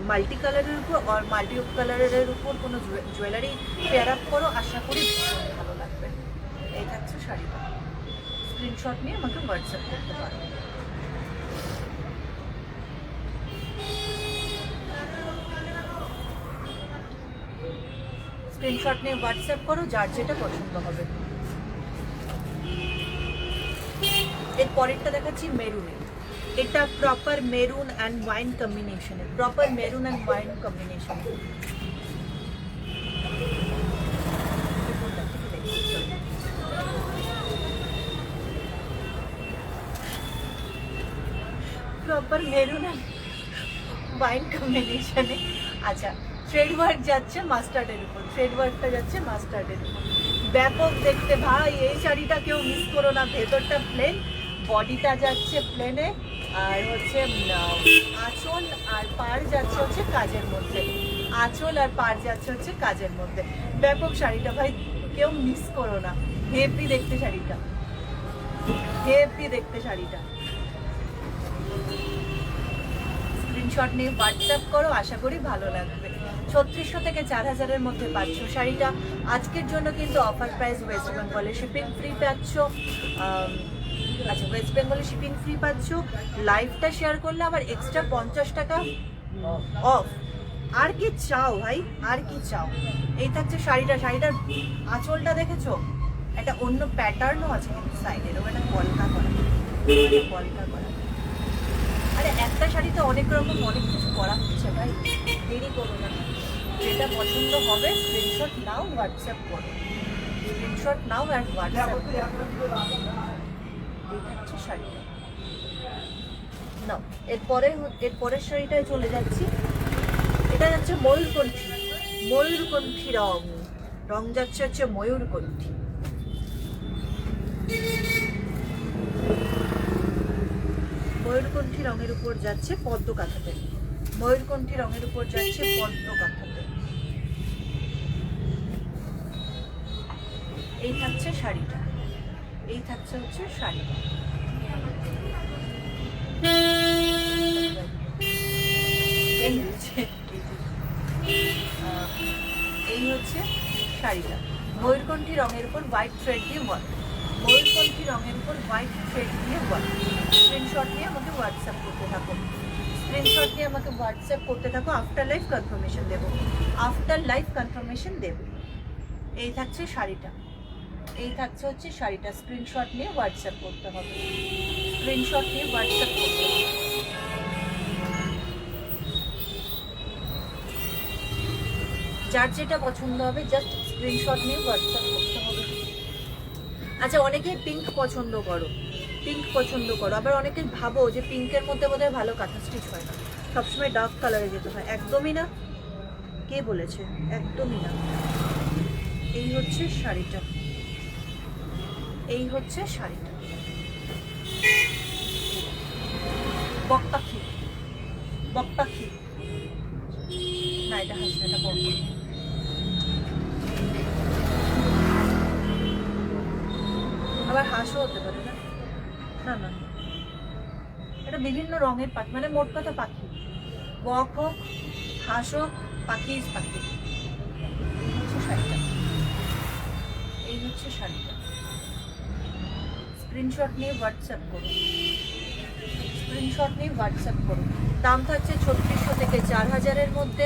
মাল্টি কালারের উপর, আর মাল্টি কালারের উপর কোনো জুয়েলারি পেয়ার আপ করো, আশা করি ভালো লাগবে। এই থাকছে শাড়িটা, স্ক্রিনশট নিয়ে আমাকে হোয়াটসঅ্যাপ করতে পারো। স্ক্রিনশট নিয়ে হোয়াটসঅ্যাপ করো, যার যেটা পছন্দ হবে। এর পরেরটা দেখাচ্ছি মেরুনে, এটা প্রপার মেরুন অ্যান্ড ওয়াইন কম্বিনেশনে, প্রপার মেরুন অ্যান্ড ওয়াইন কম্বিনেশনে। প্রপার মেরুন অ্যান্ড ওয়াইন কম্বিনেশনে। আচ্ছা, থ্রেড ওয়ার্ক যাচ্ছে মাস্টার্ডের উপর, থ্রেড ওয়ার্কটা যাচ্ছে মাস্টার্ডের উপর। ব্যাপক দেখতে ভাই, এই শাড়িটা কেউ মিস করো না। ভেতরটা প্লেন, বডিটা যাচ্ছে প্লেনে, আর হচ্ছে আঁচল আর পাড় যাচ্ছে হচ্ছে কাজের মধ্যে, আঁচল আর পাড় যাচ্ছে হচ্ছে কাজের মধ্যে। ব্যাপক শাড়িটা ভাই, কেউ মিস করো না। হেভি দেখতে শাড়িটা, হেভি দেখতে শাড়িটা। স্ক্রিনশট নিয়ে হোয়াটসঅ্যাপ করো, আশা করি ভালো লাগবে। 3600 থেকে 4000-এর মধ্যে পাচ্ছ শাড়িটা। আজকের জন্য কিন্তু অফার প্রাইস, ওয়েস্ট বেঙ্গলে শিপিং ফ্রি পাচ্ছ। আচ্ছা, ওয়েস্ট বেঙ্গলে শিপিং ফ্রি পাচ্ছ। লাইভটা শেয়ার করলে আবার এক্সট্রা 50 টাকা অফ। আর কি চাও ভাই, আর কি চাও? এই থাকছে শাড়িটা, শাড়িটার আঁচলটা দেখেছো? একটা অন্য প্যাটার্নও আছে কিন্তু সাইডের, ওটা কলকা করা, কলকা করা। আরে একটা শাড়িতে অনেক রকম অনেক কিছু করা হচ্ছে ভাই, দেরি করো না। যেটা পছন্দ হবে স্ক্রিনশট নাও, হোয়াটসঅ্যাপ করো, স্ক্রিনশট নাও আর হোয়াটসঅ্যাপ করো। এই হচ্ছে শাড়িটা নাও। এরপরের শাড়িটায় চলে যাচ্ছি। এটা যাচ্ছে ময়ূরকণ্ঠী, ময়ূরকণ্ঠী রং, রং যাচ্ছে হচ্ছে ময়ূরকণ্ঠী। ময়ূরকণ্ঠী রঙের উপর যাচ্ছে পদ্ম কাঁথাতে, ময়ূরকণ্ঠী রঙের উপর যাচ্ছে পদ্ম কাঁথাতে। এই থাকছে শাড়িটা, এই থাকছে হচ্ছে শাড়িটা। এই হচ্ছে এই হচ্ছে শাড়িটা, ময়ূরকণ্ঠী রঙের উপর হোয়াইট থ্রেড দিয়ে ওয়ার্ক, ময়ূরকণ্ঠী রঙের উপর হোয়াইট থ্রেড দিয়ে ওয়ার্ক। স্ক্রিনশট নিয়ে আমাকে হোয়াটসঅ্যাপ করতে থাকো, স্ক্রিনশট নিয়ে আমাকে হোয়াটসঅ্যাপ করতে থাকো। আফটার লাইফ কনফার্মেশন দেবো, আফটার লাইফ কনফার্মেশন দেবো। এই থাকছে শাড়িটা, এই থাকছে হচ্ছে শাড়িটা। স্ক্রিনশট নিয়ে হোয়াটসঅ্যাপ করতে হবে, স্ক্রিনশট নিয়ে হোয়াটসঅ্যাপ করতে হবে। যার যেটা পছন্দ হবে জাস্ট স্ক্রিনশট নিয়ে হোয়াটসঅ্যাপ করতে হবে। আচ্ছা, অনেকেই পিঙ্ক পছন্দ করো, পিঙ্ক পছন্দ করো, আবার অনেকে ভাবো যে পিঙ্কের মধ্যে বোধহয় ভালো কাঁথা স্টিচ হয় না, সবসময় ডার্ক কালারে যেতে হয়। একদমই না, কে বলেছে? একদমই না। এই হচ্ছে শাড়িটা, এই হচ্ছে শাড়িটা। বক পাখি, বক পাখি না, এটা হাসি, এটা বক পাখি। আবার হাঁসও হতে পারে না, না না, এটা বিভিন্ন রঙের পাখি, মানে মোট কথা পাখি। বক হোক, হাঁস হোক, পাখি ইজ পাখি। এই হচ্ছে শাড়িটা, এই হচ্ছে শাড়িটা। স্ক্রিনশট নিয়ে হোয়াটসঅ্যাপ করুন, স্ক্রিনশট নিয়ে হোয়াটসঅ্যাপ করুন। দাম থাকছে 3600 থেকে 4000-এর মধ্যে,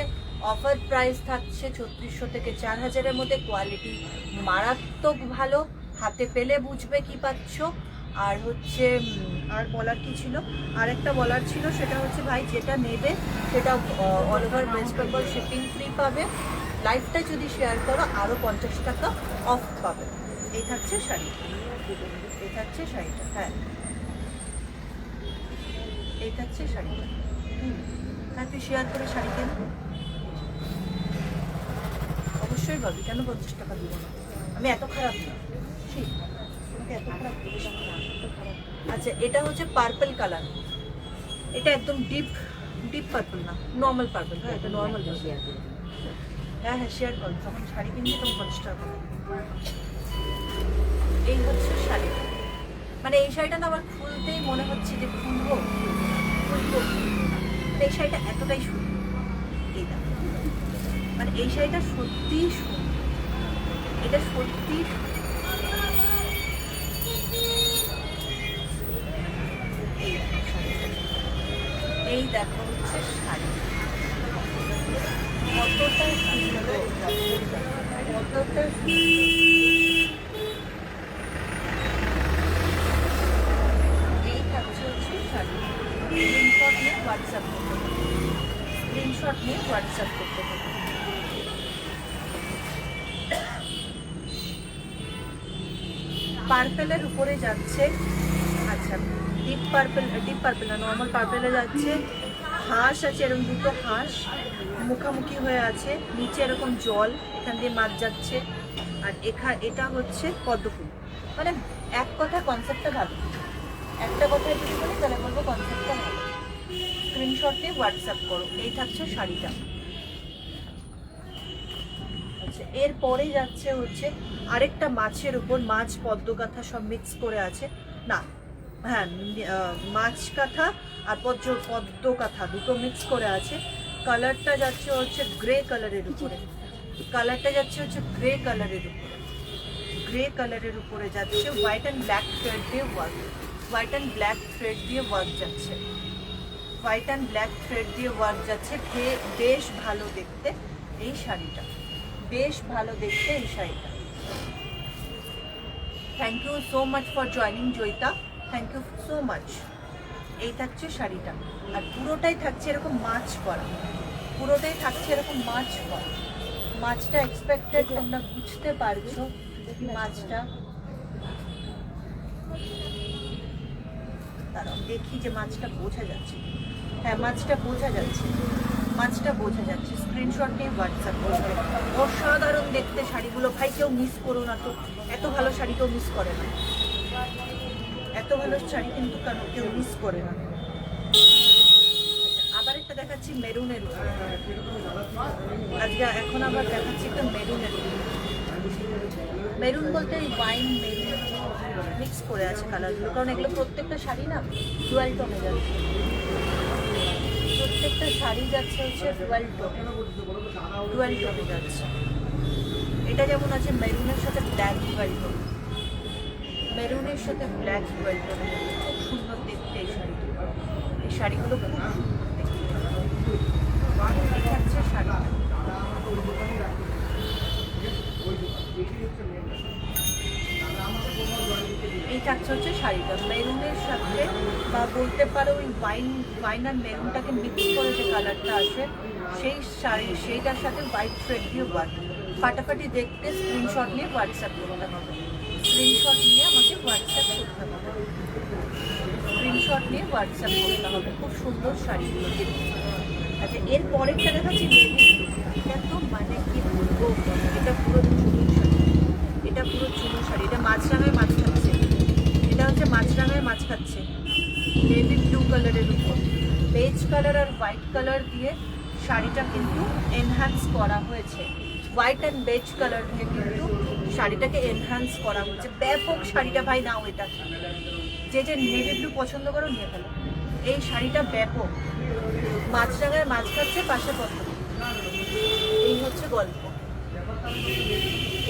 অফার প্রাইস থাকছে 3600 থেকে 4000-এর মধ্যে। কোয়ালিটি মারাত্মক ভালো, হাতে পেলে বুঝবে কি পাচ্ছ। আর হচ্ছে আর বলার কি ছিল, আরেকটা বলার ছিল, সেটা হচ্ছে ভাই যেটা নেবে সেটা all over West Bengal shipping free পাবে। লাইফটা যদি শেয়ার করো আরও 50 টাকা অফ পাবে। এই থাকছে শাড়ি, এই থাকছে শাড়িটা, হ্যাঁ এই থাকছে শাড়িটা। হ্যাঁ, তুই শেয়ার করে শাড়ি কেন, অবশ্যই পাবি, কেন 50 টাকা দিব না? আমি এত খারাপ না, ঠিক আমাকে এত খারাপ দিবি না, এত খারাপ। আচ্ছা, এটা হচ্ছে পার্পল কালার, এটা একদম ডিপ ডিপ পার্পল না, নর্মাল পার্পল। হ্যাঁ, এটা নর্মাল। হ্যাঁ হ্যাঁ, শেয়ার কর, যখন শাড়ি কিনবি তখন 50 টাকা। এই হচ্ছে শাড়িটা, মানে এই শাড়িটা না আমার খুলতেই মনে হচ্ছে যে খুলবো খুলবো। এই শাড়িটা এতটাই সুন্দর, এই দেখো, মানে এই শাড়িটা সত্যিই সুন্দর, এটা সত্যি। এই দেখো হচ্ছে শাড়ি, কতটা সুন্দর, কতটা এই থাকছে হচ্ছে শাড়ি। স্ক্রিনশট নিয়ে হোয়াটসঅ্যাপ করতে হবে, স্ক্রিনশট নিয়ে হোয়াটসঅ্যাপ করতে হবে। পার্পেলের উপরে যাচ্ছে, আচ্ছা ডিপ পার্পেল না, নর্মাল পার্পেলে যাচ্ছে। হাঁস আছে, এরকম দুটো হাঁস মুখামুখি হয়ে আছে, নিচে এরকম জল, এখান দিয়ে মাছ যাচ্ছে। আর এটা হচ্ছে পদ্মফুল। মানে এক কথা কনসেপ্টটা ভালো, একটা কথায় যদি বলি তাহলে বলবো কনসেপ্টটা ভালো। স্ক্রিনশট নিয়ে হোয়াটসঅ্যাপ করো। এই থাকছে শাড়িটা। আচ্ছা, এরপরে যাচ্ছে হচ্ছে আরেকটা মাছের উপর, মাছ পদ্ম কাঁথা সব মিক্স করে আছে, না হ্যাঁ মাছ কাঁথা আর পদ্ম কাঁথা দুটো মিক্স করে আছে। কালারটা যাচ্ছে হচ্ছে গ্রে কালারের উপরে, কালারটা যাচ্ছে হচ্ছে গ্রে কালারের উপরে, গ্রে কালারের উপরে যাচ্ছে। হোয়াইট অ্যান্ড ব্ল্যাক থ্রেড দিয়ে work, white and black thread দিয়ে ওয়ার্ক যাচ্ছে, হোয়াইট অ্যান্ড ব্ল্যাক থ্রেড দিয়ে ওয়ার্ক যাচ্ছে। বেশ ভালো দেখতে এই শাড়িটা, বেশ ভালো দেখতে এই শাড়িটা। Thank you so much for joining Joyita, thank you so much. এই থাকছে শাড়িটা, আর পুরোটাই থাকছে এরকম মাছ করা, পুরোটাই থাকছে এরকম মাছ করা। মাছটা এক্সপেক্টেড তোমরা বুঝতে পারছো, মাছটা দাঁড়াও দেখি যে মাছটা বোঝা যাচ্ছে। হ্যাঁ, মাছটা বোঝা যাচ্ছে, মাছটা বোঝা যাচ্ছে। স্ক্রিনশট নিয়ে হোয়াটসঅ্যাপ করবে। অসাধারণ দেখতে শাড়িগুলো, ভাই কেউ মিস করো না তো, এত ভালো শাড়ি কেউ মিস করে না, এত ভালো শাড়ি কিন্তু কেউ মিস করে না। আবার একটা দেখাচ্ছি মেরুনের উপরে, আজকে এখন আবার দেখাচ্ছি একটা মেরুনের উপরে। মেরুন বলতে ওয়াইন মেরুন মিক্স করে আছে কালারগুলো, কারণ এগুলো প্রত্যেকটা শাড়ি না ডুয়াল টোনে যাচ্ছে। প্রত্যেকটা শাড়ি যাচ্ছে হচ্ছে ডুয়াল টোনে যাচ্ছে। এটা যেমন আছে মেরুনের সাথে ব্ল্যাক ডুয়াল টোন, মেরুনের সাথে ব্ল্যাক ডুয়াল টোন, খুব সুন্দর দেখতে এই শাড়িগুলো। এই শাড়িগুলো খুব সুন্দর দেখতে। এই থাকছে শাড়ি, এই থাকছে হচ্ছে শাড়িটা মেরুনের সাথে, বা বলতে পারো ওই ওয়াইন আর মেরুনটাকে মিক্স করে যে কালারটা আসে সেই শাড়ি, সেইটার সাথে হোয়াইট থ্রেড দিয়ে ওয়ার্ক। ফাটাফাটি দেখতে স্ক্রিনশট নিয়ে হোয়াটসঅ্যাপ করতে হবে, স্ক্রিনশট নিয়ে আমাকে হোয়াটসঅ্যাপ করতে হবে, স্ক্রিনশট নিয়ে হোয়াটসঅ্যাপ করতে হবে। খুব সুন্দর শাড়িগুলো দেখতে। আচ্ছা, এর পরেরটা দেখাচ্ছি নেভি ব্লু। এটা তো মানে কি বলবো, এটা পুরো চুনুর শাড়ি, এটা পুরো চুনুর শাড়ি। এটা মাছরাঙায় মাছ খাচ্ছে, এটা হচ্ছে মাছরাঙায় মাছ খাচ্ছে নেভি ব্লু কালারের উপর বেজ কালার আর হোয়াইট কালার দিয়ে শাড়িটা কিন্তু এনহ্যান্স করা হয়েছে। হোয়াইট অ্যান্ড বেজ কালার দিয়ে কিন্তু শাড়িটাকে এনহ্যান্স করা হয়েছে। ব্যাপক শাড়িটা ভাই, নাও এটা, যে যে নেভি ব্লু পছন্দ করো নিয়ে ফেলো। এই শাড়িটা ব্যাপক, মাছরাঙায় মাছ খাচ্ছে পাশে কথা। এই হচ্ছে গল্প,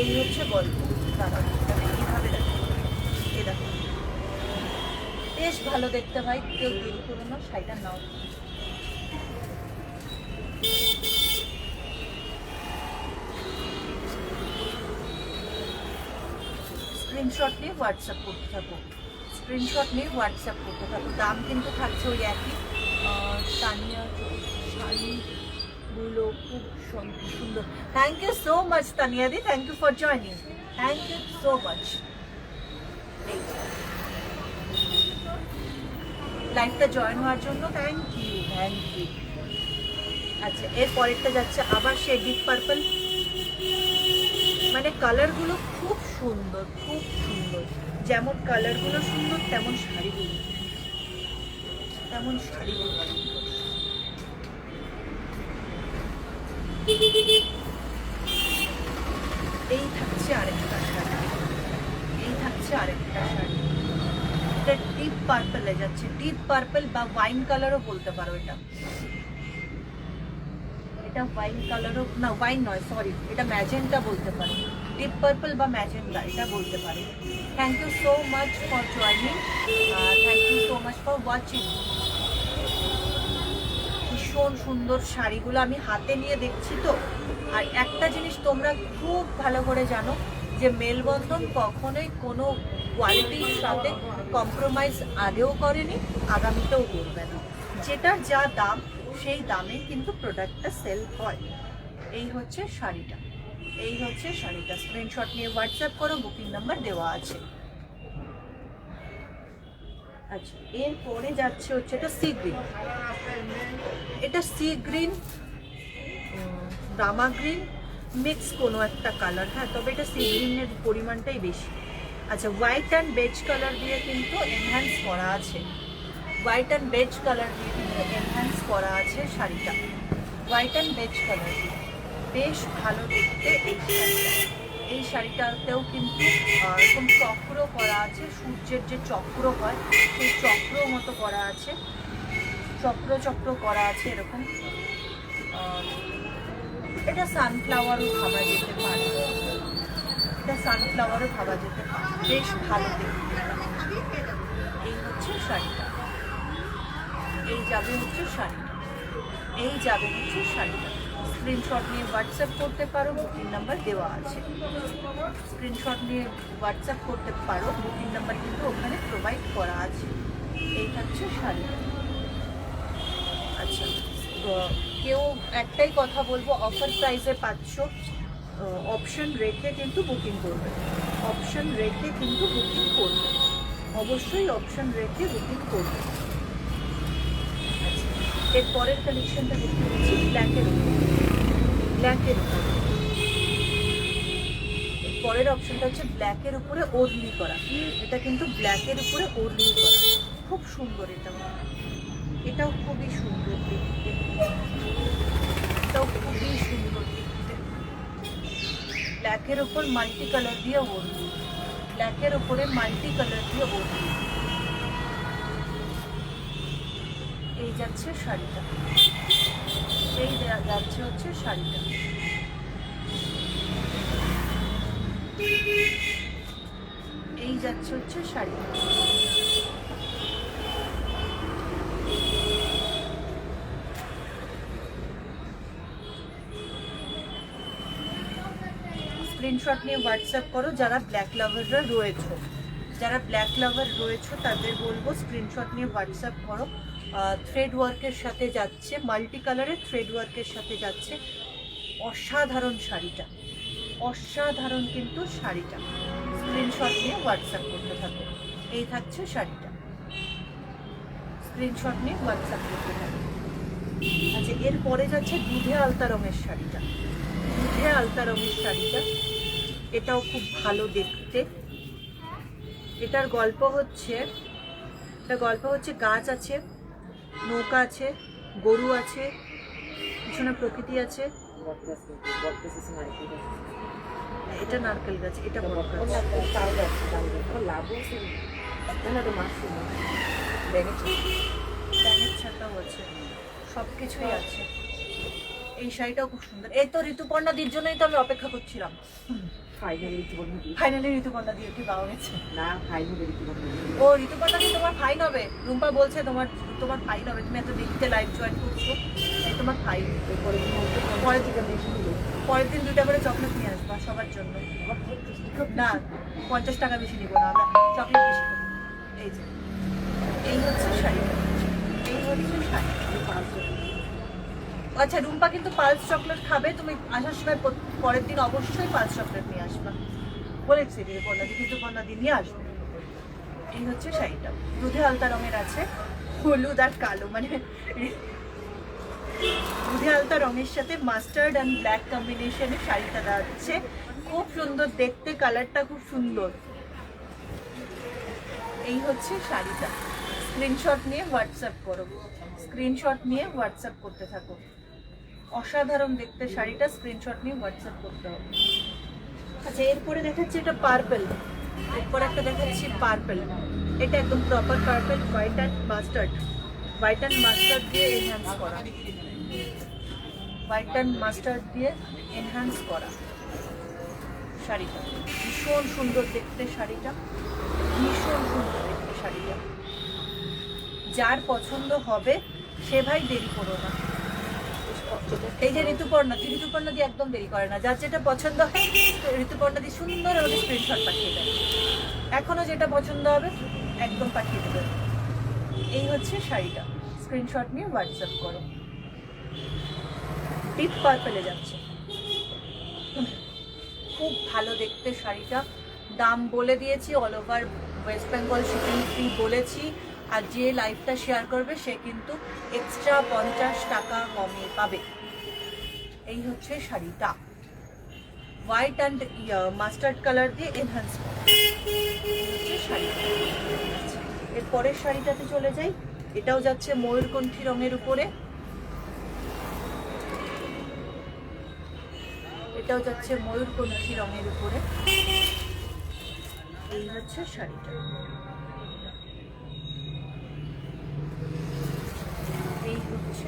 এই হচ্ছে গল্প। দাঁড়াও, এইভাবে দেখো, এই দেখো, বেশ ভালো দেখতে ভাই। কেউ দেরি করো না, শাড়িটা নাও। স্ক্রিনশট নিয়ে হোয়াটসঅ্যাপ করতে থাকো, স্ক্রিনশট নিয়ে হোয়াটসঅ্যাপ করতে থাকো। দাম কিন্তু থাকছে ওই একই। তানিয়া শাড়িগুলো খুব সুন্দর। Thank you so much Tania দি, thank you for joining, thank you so much. লাইভটা জয়েন হওয়ার জন্য থ্যাংক ইউ, থ্যাংক ইউ। আচ্ছা, এর পরেরটা যাচ্ছে আবার সেই ডিপ পার্পল। মানে কালারগুলো খুব সুন্দর, খুব সুন্দর। যেমন কালারগুলো সুন্দর তেমন শাড়িগুলো, তেমন শাড়িগুলো। এই থাকছে আরেকটা শাড়ি, এই থাকছে আরেকটা শাড়ি। এটা ডিপ পার্পলে যাচ্ছে, ডিপ পার্পল বা ওয়াইন কালারও বলতে পারো। এটা এটা ওয়াইন কালারও না, ওয়াইন নয়, সরি, এটা ম্যাজেন্টা বলতে পারো। ডিপ পার্পল বা ম্যাজেন্টা এটা বলতে পারো। Thank you so much for joining, thank you so much for watching. ভীষণ সুন্দর শাড়িগুলো আমি হাতে নিয়ে দেখছি তো। আর একটা জিনিস তোমরা খুব ভালো করে জানো যে মেলবন্ধন কখনোই কোনো কোয়ালিটির সাথে কম্প্রোমাইজ আগেও করেনি, আগামীতেও করবে না। যেটার যা দাম সেই দামে কিন্তু প্রোডাক্টটা সেল হয়। এই হচ্ছে শাড়িটা, এই হচ্ছে শাড়িটা। স্ক্রিনশট নিয়ে হোয়াটসঅ্যাপ করো, বুকিং নাম্বার দেওয়া আছে। আচ্ছা, এরপরে যাচ্ছে হচ্ছে এটা সি গ্রিন। এটা সি গ্রিন, রামা গ্রিন মিক্স কোনো একটা কালার। হ্যাঁ, তবে এটা সি গ্রিনের পরিমাণটাই বেশি। আচ্ছা, হোয়াইট অ্যান্ড বেজ কালার দিয়ে কিন্তু এনহ্যান্স করা আছে, হোয়াইট অ্যান্ড বেজ কালার দিয়ে কিন্তু এনহ্যান্স করা আছে শাড়িটা। হোয়াইট অ্যান্ড বেজ কালার বেশ ভালো দেখতে এই শাড়িটা। এই শাড়িটাতেও কিন্তু এরকম চক্র করা আছে, সূর্যের যে চক্র হয় সেই চক্র মতো করা আছে, চক্র চক্র করা আছে এরকম। এটা সানফ্লাওয়ারও ভাবা যেতে পারে, এটা সানফ্লাওয়ারও ভাবা যেতে পারে, বেশ ভালো দেখতে। এই হচ্ছে শাড়িটা, এই যাবে হচ্ছে শাড়িটা, এই যাবে হচ্ছে শাড়িটা। স্ক্রিনশট নিয়ে হোয়াটসঅ্যাপ করতে পারো, বুকিং নাম্বার দেওয়া আছে। স্ক্রিনশট নিয়ে হোয়াটসঅ্যাপ করতে পারো, বুকিং নাম্বার কিন্তু ওখানে প্রোভাইড করা আছে। এই হচ্ছে শাড়িটা। আচ্ছা, কেউ একটাই কথা বলবো, অফার প্রাইসে পাচ্ছ, অপশন রেখে কিন্তু বুকিং করবে, অপশন রেখে কিন্তু বুকিং করবে, অবশ্যই অপশন রেখে বুকিং করবে। আচ্ছা, এর পরের কালেকশনটা দেখতে পাচ্ছি ব্ল্যাকের উপর, ব্ল্যাকের উপরে। পরের অপশনটা হচ্ছে ব্ল্যাকের উপরে ওড়নি করা। এটা কিন্তু ব্ল্যাকের উপরে ওড়নি করা, খুব সুন্দর। এটাও খুবই সুন্দর দেখতে, এটাও খুবই সুন্দর দেখতে। ব্ল্যাকের উপর মাল্টি কালার দিয়ে ওড়নি, ব্ল্যাকের উপরে মাল্টি কালার দিয়ে ওড়নি। এই যাচ্ছে শাড়িটা। যাচ্ছে হচ্ছে শাড়িটা। এই যাচ্ছে হচ্ছে শাড়িটা। স্ক্রিনশট নিয়ে হোয়াটসঅ্যাপ করো যারা ব্ল্যাক লাভাররা রয়েছো। যারা ব্ল্যাক লাভার রয়েছো তাদের বলবো স্ক্রিনশট নিয়ে হোয়াটসঅ্যাপ করো। থ্রেড ওয়ার্কের সাথে যাচ্ছে, মাল্টি কালারের থ্রেড ওয়ার্কের সাথে যাচ্ছে। অসাধারণ শাড়িটা, অসাধারণ কিন্তু শাড়িটা। স্ক্রিনশট নিয়ে হোয়াটসঅ্যাপ করতে থাকো। এই থাকছে শাড়িটা, স্ক্রিনশট নিয়ে হোয়াটসঅ্যাপ করতে থাকো। আচ্ছা, এরপরে যাচ্ছে দুধে আলতা রঙের শাড়িটা। দুধে আলতা রঙের শাড়িটা, এটাও খুব ভালো দেখতে। এটার গল্প হচ্ছে গাছ আছে, নৌকা আছে, গরু আছে, পিছনে প্রকৃতি আছে। এটা নারকেল গাছ, এটা বড় গাছ। ব্যাঙের ছাতাও আছে, সবকিছুই আছে। এই শাড়িটাও খুব সুন্দর। এই তো ঋতুপর্ণা দির জন্যই তো আমি অপেক্ষা করছিলাম। ফাইনালি ঋতুপর্ণা দিয়ে কি পাওয়া গেছে? না, ফাইনালি ঋতুপর্ণা। ও ঋতুপর্ণা দিয়ে তোমার ফাইন হবে। রুম্পা বলছে তোমার ফাইন হবে, তুমি এত দেরিতে লাইভ জয়েন করছো, এই তোমার ফাইন। পরের দিন 2টা করে চকলেট নিয়ে আসবা সবার জন্য। না, 50 টাকা বেশি নিব না, আমরা চকলেট বেশি খাবো। এই যে এই হচ্ছে শাড়িটা, এই হচ্ছে শাড়ি। আচ্ছা, রুম্পা কিন্তু পালস চকলেট খাবে, তুমি আসার সময় পরের দিন অবশ্যই পালস চকলেট নিয়ে আসবা বলেছি। ঋতুপর্ণা দিয়ে নিয়ে আসবে। এই হচ্ছে শাড়িটা, দুধে আলতা রঙের আছে, হলুদ আর কালো, মানে দুধে আলতা রঙের সাথে মাস্টার্ড অ্যান্ড ব্ল্যাক কম্বিনেশনে শাড়িটা যাচ্ছে। খুব সুন্দর দেখতে, কালারটা খুব সুন্দর। এই হচ্ছে শাড়িটা। স্ক্রিনশট নিয়ে হোয়াটসঅ্যাপ করো, স্ক্রিনশট নিয়ে হোয়াটসঅ্যাপ করতে থাকো। অসাধারণ দেখতে শাড়িটা, স্ক্রিনশট নিয়ে হোয়াটসঅ্যাপ করতে হবে। আচ্ছা, এরপরে দেখাচ্ছি এটা পার্পল। এরপর একটা দেখাচ্ছি পার্পল। এটা একদম proper purple, white and mustard. White and mustard দিয়ে এনহ্যান্স করা, হোয়াইট অ্যান্ড মাস্টার্ড দিয়ে এনহ্যান্স করা শাড়িটা। ভীষণ সুন্দর দেখতে শাড়িটা, ভীষণ সুন্দর দেখতে শাড়িটা। যার পছন্দ হবে সে ভাই দেরি করো না। এই যে ঋতুপর্ণা দিয়ে একদম দেরি করে না। যার যেটা পছন্দ হয় ঋতুপর্ণা দিয়ে সুন্দর আমাকে স্ক্রিনশট পাঠিয়ে দেয়। এখনো যেটা পছন্দ হবে একদম পাঠিয়ে দেবে। এই হচ্ছে শাড়িটা, স্ক্রিনশট নিয়ে হোয়াটসঅ্যাপ করো। ডিপ পার্পেলে যাচ্ছে, খুব ভালো দেখতে শাড়িটা। দাম বলে দিয়েছি, all over West Bengal shipping free বলেছি। আর যে লাইভটা শেয়ার করবে সে কিন্তু এক্সট্রা 50 টাকা কমে পাবে। এই হচ্ছে শাড়িটা, হোয়াইট অ্যান্ড মাস্টার্ড কালার দিয়ে এনহ্যান্স করা। এই হচ্ছে শাড়িটা। এর পরের শাড়িটাতে চলে যাই। এটাও যাচ্ছে ময়ূরকণ্ঠী রঙের উপরে, এটাও যাচ্ছে ময়ূরকণ্ঠী রঙের উপরে। এই হচ্ছে শাড়িটা, এই হচ্ছে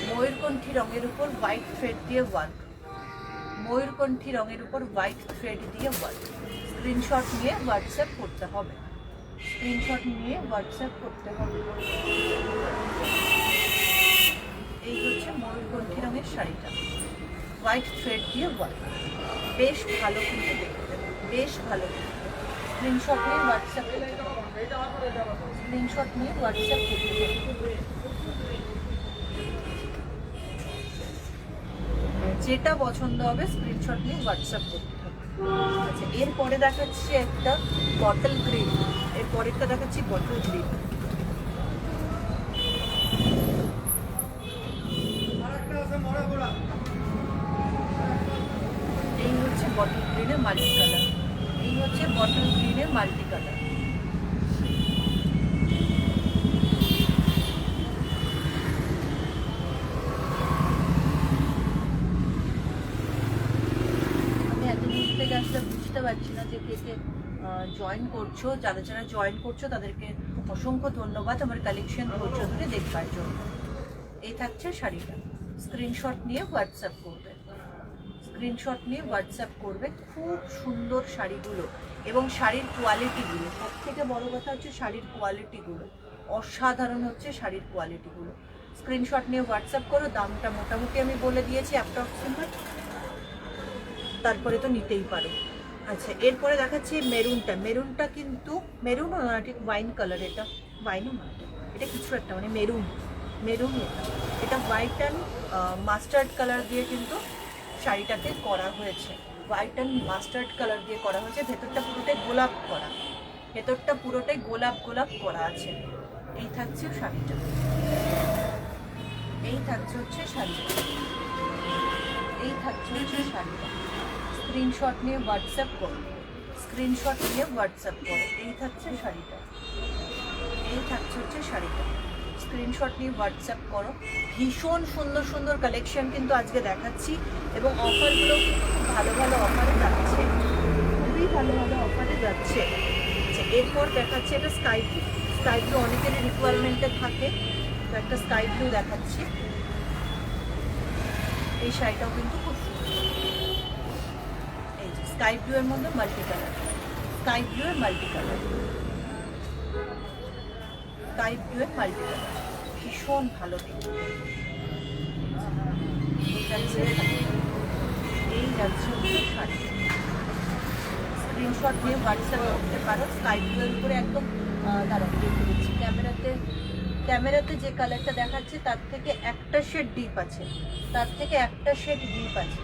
ময়ূরকণ্ঠী রঙের উপর হোয়াইট থ্রেড দিয়ে ওয়ার্ক, ময়ূরকণ্ঠী রঙের উপর হোয়াইট থ্রেড দিয়ে ওয়ার্ক। স্ক্রিনশট নিয়ে হোয়াটসঅ্যাপ করতে হবে, স্ক্রিনশট নিয়ে হোয়াটসঅ্যাপ করতে হবে। এই হচ্ছে ময়ূরকণ্ঠী রঙের শাড়িটা, হোয়াইট থ্রেড দিয়ে ওয়ার্ক। বেশ ভালো কিন্তু দেখতে, বেশ ভালো দেখতে। স্ক্রিনশট নিয়ে হোয়াটসঅ্যাপ করতে হবে, স্ক্রিনশট নিয়ে হোয়াটসঅ্যাপ করতে হবে। যেটা পছন্দ হবে স্ক্রিনশট নিয়ে হোয়াটসঅ্যাপ করতে হবে। আচ্ছা, এরপরে দেখাচ্ছি একটা বটল গ্রিন। এরপরেরটা দেখাচ্ছি বটল গ্রিন। এই হচ্ছে বটল গ্রিনের মাল্টি কালার, এই হচ্ছে বটল গ্রিনের মাল্টি কালার। আসলে বুঝতে পারছি না যে কে কে জয়েন করছো। যারা যারা জয়েন করছো তাদেরকে অসংখ্য ধন্যবাদ আমার কালেকশন ধৈর্য ধরে দেখবার জন্য। এই থাকছে শাড়িটা। স্ক্রিনশট নিয়ে হোয়াটসঅ্যাপ করবে, স্ক্রিনশট নিয়ে হোয়াটসঅ্যাপ করবে। খুব সুন্দর শাড়িগুলো এবং শাড়ির কোয়ালিটিগুলো, সব থেকে বড় কথা হচ্ছে শাড়ির কোয়ালিটিগুলো অসাধারণ হচ্ছে শাড়ির কোয়ালিটিগুলো। স্ক্রিনশট নিয়ে হোয়াটসঅ্যাপ করো। দামটা মোটামুটি আমি বলে দিয়েছি অ্যাপ্রক্সিমেট, তারপরে তো নিতেই পারো। আচ্ছা, এরপরে দেখাচ্ছি মেরুনটা। মেরুনটা কিন্তু মেরুনও না, ঠিক ওয়াইন কালার। এটা ওয়াইনও না, এটা কিছু একটা মানে মেরুন, মেরুন। এটা হোয়াইট অ্যান্ড মাস্টার্ড কালার দিয়ে কিন্তু শাড়িটাকে করা হয়েছে। হোয়াইট অ্যান্ড মাস্টার্ড কালার দিয়ে করা হয়েছে। ভেতরটা পুরোটাই গোলাপ করা, ভেতরটা পুরোটাই গোলাপ গোলাপ করা আছে। এই থাকছে শাড়িটা, এই থাকছে হচ্ছে শাড়িটা, এই থাকছে হচ্ছে শাড়িটা। স্ক্রিনশট নিয়ে হোয়াটসঅ্যাপ করো, স্ক্রিনশট নিয়ে হোয়াটসঅ্যাপ করো। এই থাকছে শাড়িটা, এই থাকছে হচ্ছে শাড়িটা। স্ক্রিনশট নিয়ে হোয়াটসঅ্যাপ করো। ভীষণ সুন্দর সুন্দর কালেকশন কিন্তু আজকে দেখাচ্ছি এবং অফারগুলো কিন্তু খুব ভালো ভালো অফারে যাচ্ছে, খুবই ভালো ভালো অফারে যাচ্ছে। আচ্ছা, এরপর দেখাচ্ছি এটা স্কাই ব্লু। স্কাই ব্লু অনেকেরই রিকোয়ারমেন্টে থাকে, তো একটা স্কাই ব্লু দেখাচ্ছি। এই শাড়িটাও কিন্তু খুব সুন্দর। এই যে স্কাই ব্লু এর মধ্যে মাল্টি কালার, স্কাই ব্লু এর মাল্টি কালার, স্কাই ব্লু এর মাল্টি কালার, ভীষণ ভালো দেখতে। এই যাচ্ছে শাড়ি। স্ক্রিনশট নিয়ে হোয়াটসঅ্যাপ করতে পারো। স্কাই ব্লু এর উপরে একদম দাঁড়ান দেখে দিচ্ছি। ক্যামেরাতে যে কালারটা দেখাচ্ছে তার থেকে একটা শেড ডিপ আছে, তার থেকে একটা শেড ডিপ আছে,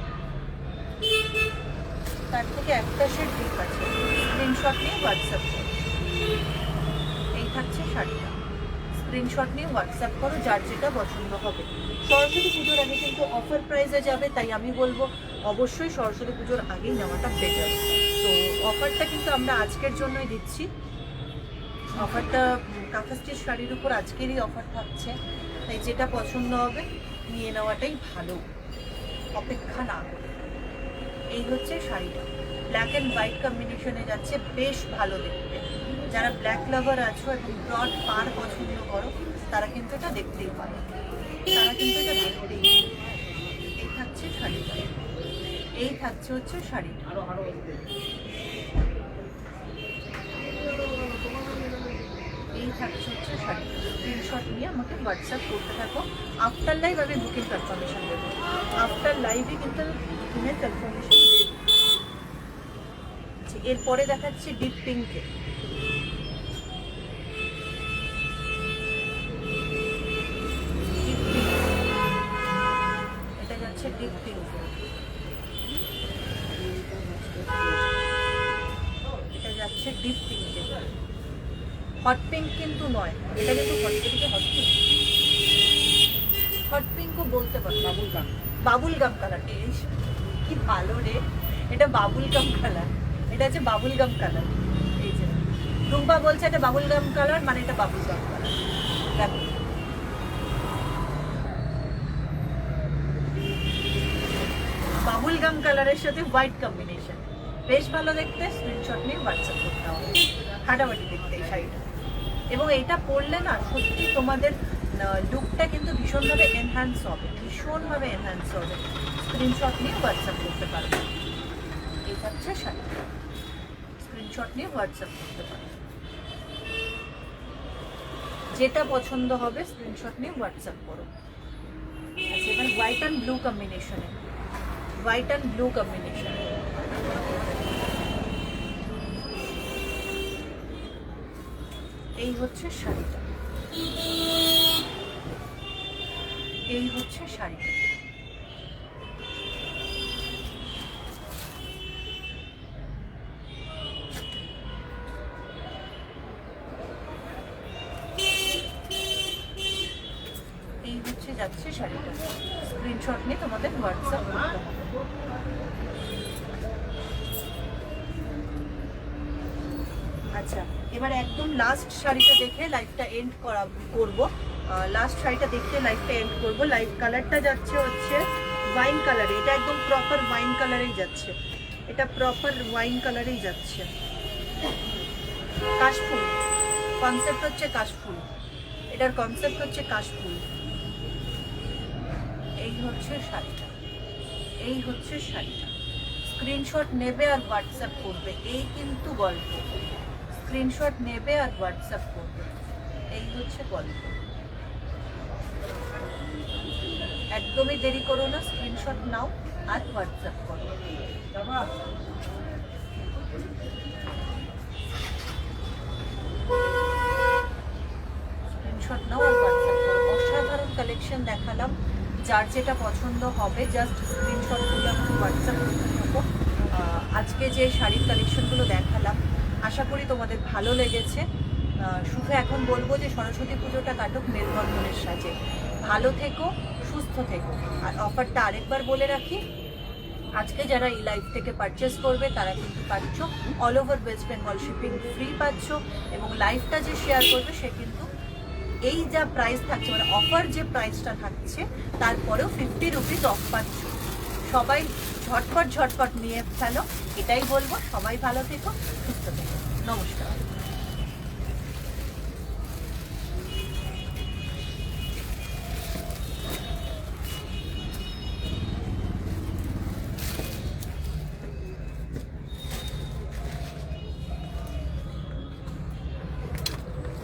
তার থেকে একটা শেড ডিপ আছে। স্ক্রিনশট নিয়ে হোয়াটসঅ্যাপ করো। এই থাকছে শাড়িটা। স্ক্রিনশট নিয়ে হোয়াটসঅ্যাপ করো যার যেটা পছন্দ হবে। সরস্বতী পুজোর আগে কিন্তু অফার প্রাইসে যাবে, তাই আমি বলবো অবশ্যই সরস্বতী পুজোর আগেই নেওয়াটা বেটার। তো অফারটা কিন্তু আমরা আজকের জন্যই দিচ্ছি। অফারটা কাঁথা স্টিচ শাড়ির উপর আজকেরই অফার থাকছে, তাই যেটা পছন্দ হবে নিয়ে নেওয়াটাই ভালো, অপেক্ষা না করে। এই হচ্ছে শাড়িটা, ব্ল্যাক অ্যান্ড হোয়াইট কম্বিনেশনে যাচ্ছে, বেশ ভালো দেখতে। যারা ব্ল্যাক লাভার আছো এবং ব্রড পার পছন্দ করো তারা কিন্তু এটা দেখতেই পারো, তারা কিন্তু এটা দেখতেই। এই থাকছে শাড়িটা, এই থাকছে হচ্ছে শাড়িটা। এই থাকছে হচ্ছে শাড়িটা। স্ক্রিনশট নিয়ে আমাকে হোয়াটসঅ্যাপ করতে থাকো। আফটার লাইভ আমি বুকিং কনফার্মেশন দেবো, আফটার লাইভে কিন্তু বুকিংয়ের কনফার্মেশন দেবো। এরপরে দেখাচ্ছি ডিপ পিঙ্কে। এটা যাচ্ছে ডিপ পিঙ্ক, এটা যাচ্ছে ডিপ পিঙ্কে। হট পিঙ্ক কিন্তু নয়, এটা কিন্তু হট পিঙ্কে, হট পিঙ্ক, হট পিঙ্কও বলতে পারো। বাবুল গাম, বাবুল গাম কালার। কি ভালো রে, এটা বাবুল গাম কালার, এটা হচ্ছে বাবুল গাম কালার। এই যে রুম্পা বলছে এটা বাবুল গাম কালার, মানে এটা বাবুল গাম কালার। দেখো বাবুল গাম কালারের সাথে হোয়াইট কম্বিনেশন, বেশ ভালো দেখতে। স্ক্রিনশট নিয়ে হোয়াটসঅ্যাপ করতে হবে। ফাটাফাটি দেখতে এই শাড়িটা, এবং এটা পরলে না সত্যি তোমাদের লুকটা কিন্তু ভীষণভাবে এনহ্যান্স হবে, ভীষণভাবে এনহ্যান্স হবে। স্ক্রিনশট নিয়ে হোয়াটসঅ্যাপ করতে পারবে। এই হচ্ছে শাড়ি, স্ক্রিনশট নিয়ে হোয়াটসঅ্যাপ করতে পারবে। যেটা পছন্দ হবে স্ক্রিনশট নিয়ে হোয়াটসঅ্যাপ করো। আচ্ছা, এবার হোয়াইট অ্যান্ড ব্লু কম্বিনেশনে, হোয়াইট অ্যান্ড ব্লু কম্বিনেশনে। এই হচ্ছে শাড়িটা, এই হচ্ছে শাড়িটা। এই হচ্ছে যাচ্ছে শাড়িটা। স্ক্রিনশট নিয়ে তোমাদের হোয়াটসঅ্যাপ করতে হবে। আচ্ছা, এবার একদম লাস্ট শাড়িটা দেখে লাইভটা এন্ড করব। লাস্ট শাড়িটা দেখতে লাইভটা এন্ড করব। লাইভ কালারটা যাচ্ছে হচ্ছে ওয়াইন কালারে, এটা একদম প্রপার ওয়াইন কালারেই যাচ্ছে, এটা প্রপার ওয়াইন কালারেই যাচ্ছে। কাশফুল কনসেপ্ট হচ্ছে, কাশফুল এটার কনসেপ্ট হচ্ছে কাশফুল। এই হচ্ছে শাড়িটা, এই হচ্ছে শাড়িটা। স্ক্রিনশট নেবে আর হোয়াটসঅ্যাপ করবে, এই কিন্তু গল্প। স্ক্রিনশট নেবে আর হোয়াটসঅ্যাপ করবে, এই হচ্ছে গল্প। একদমই দেরি করো না, স্ক্রিনশট নাও আর হোয়াটসঅ্যাপ করো। স্ক্রিনশট নাও আর হোয়াটসঅ্যাপ করো। অসাধারণ কালেকশন দেখালাম, যার যেটা পছন্দ হবে জাস্ট স্ক্রিনশটগুলো আমাকে হোয়াটসঅ্যাপ করতে থাকো। আজকে যে শাড়ির কালেকশনগুলো দেখালাম আশা করি তোমাদের ভালো লেগেছে। শুধু এখন বলবো যে সরস্বতী পুজোটা কাটুক মেলবন্ধনের সাজে। ভালো থেকো, সুস্থ থেকো। আর অফারটা আরেকবার বলে রাখি, আজকে যারা এই লাইভ থেকে পারচেস করবে তারা কিন্তু পাচ্ছ all over West Bengal shipping free পাচ্ছ, এবং লাইভটা যে শেয়ার করবে সে কিন্তু এই যা প্রাইস থাকছে মানে অফার যে প্রাইসটা থাকছে তারপরেও 50 রুপিস অফ পাচ্ছ। সবাই ঝটপট ঝটপট নিয়ে ফেলো, এটাই বলবো। সবাই ভালো থেকো, সুস্থ থেকো। নমস্কার।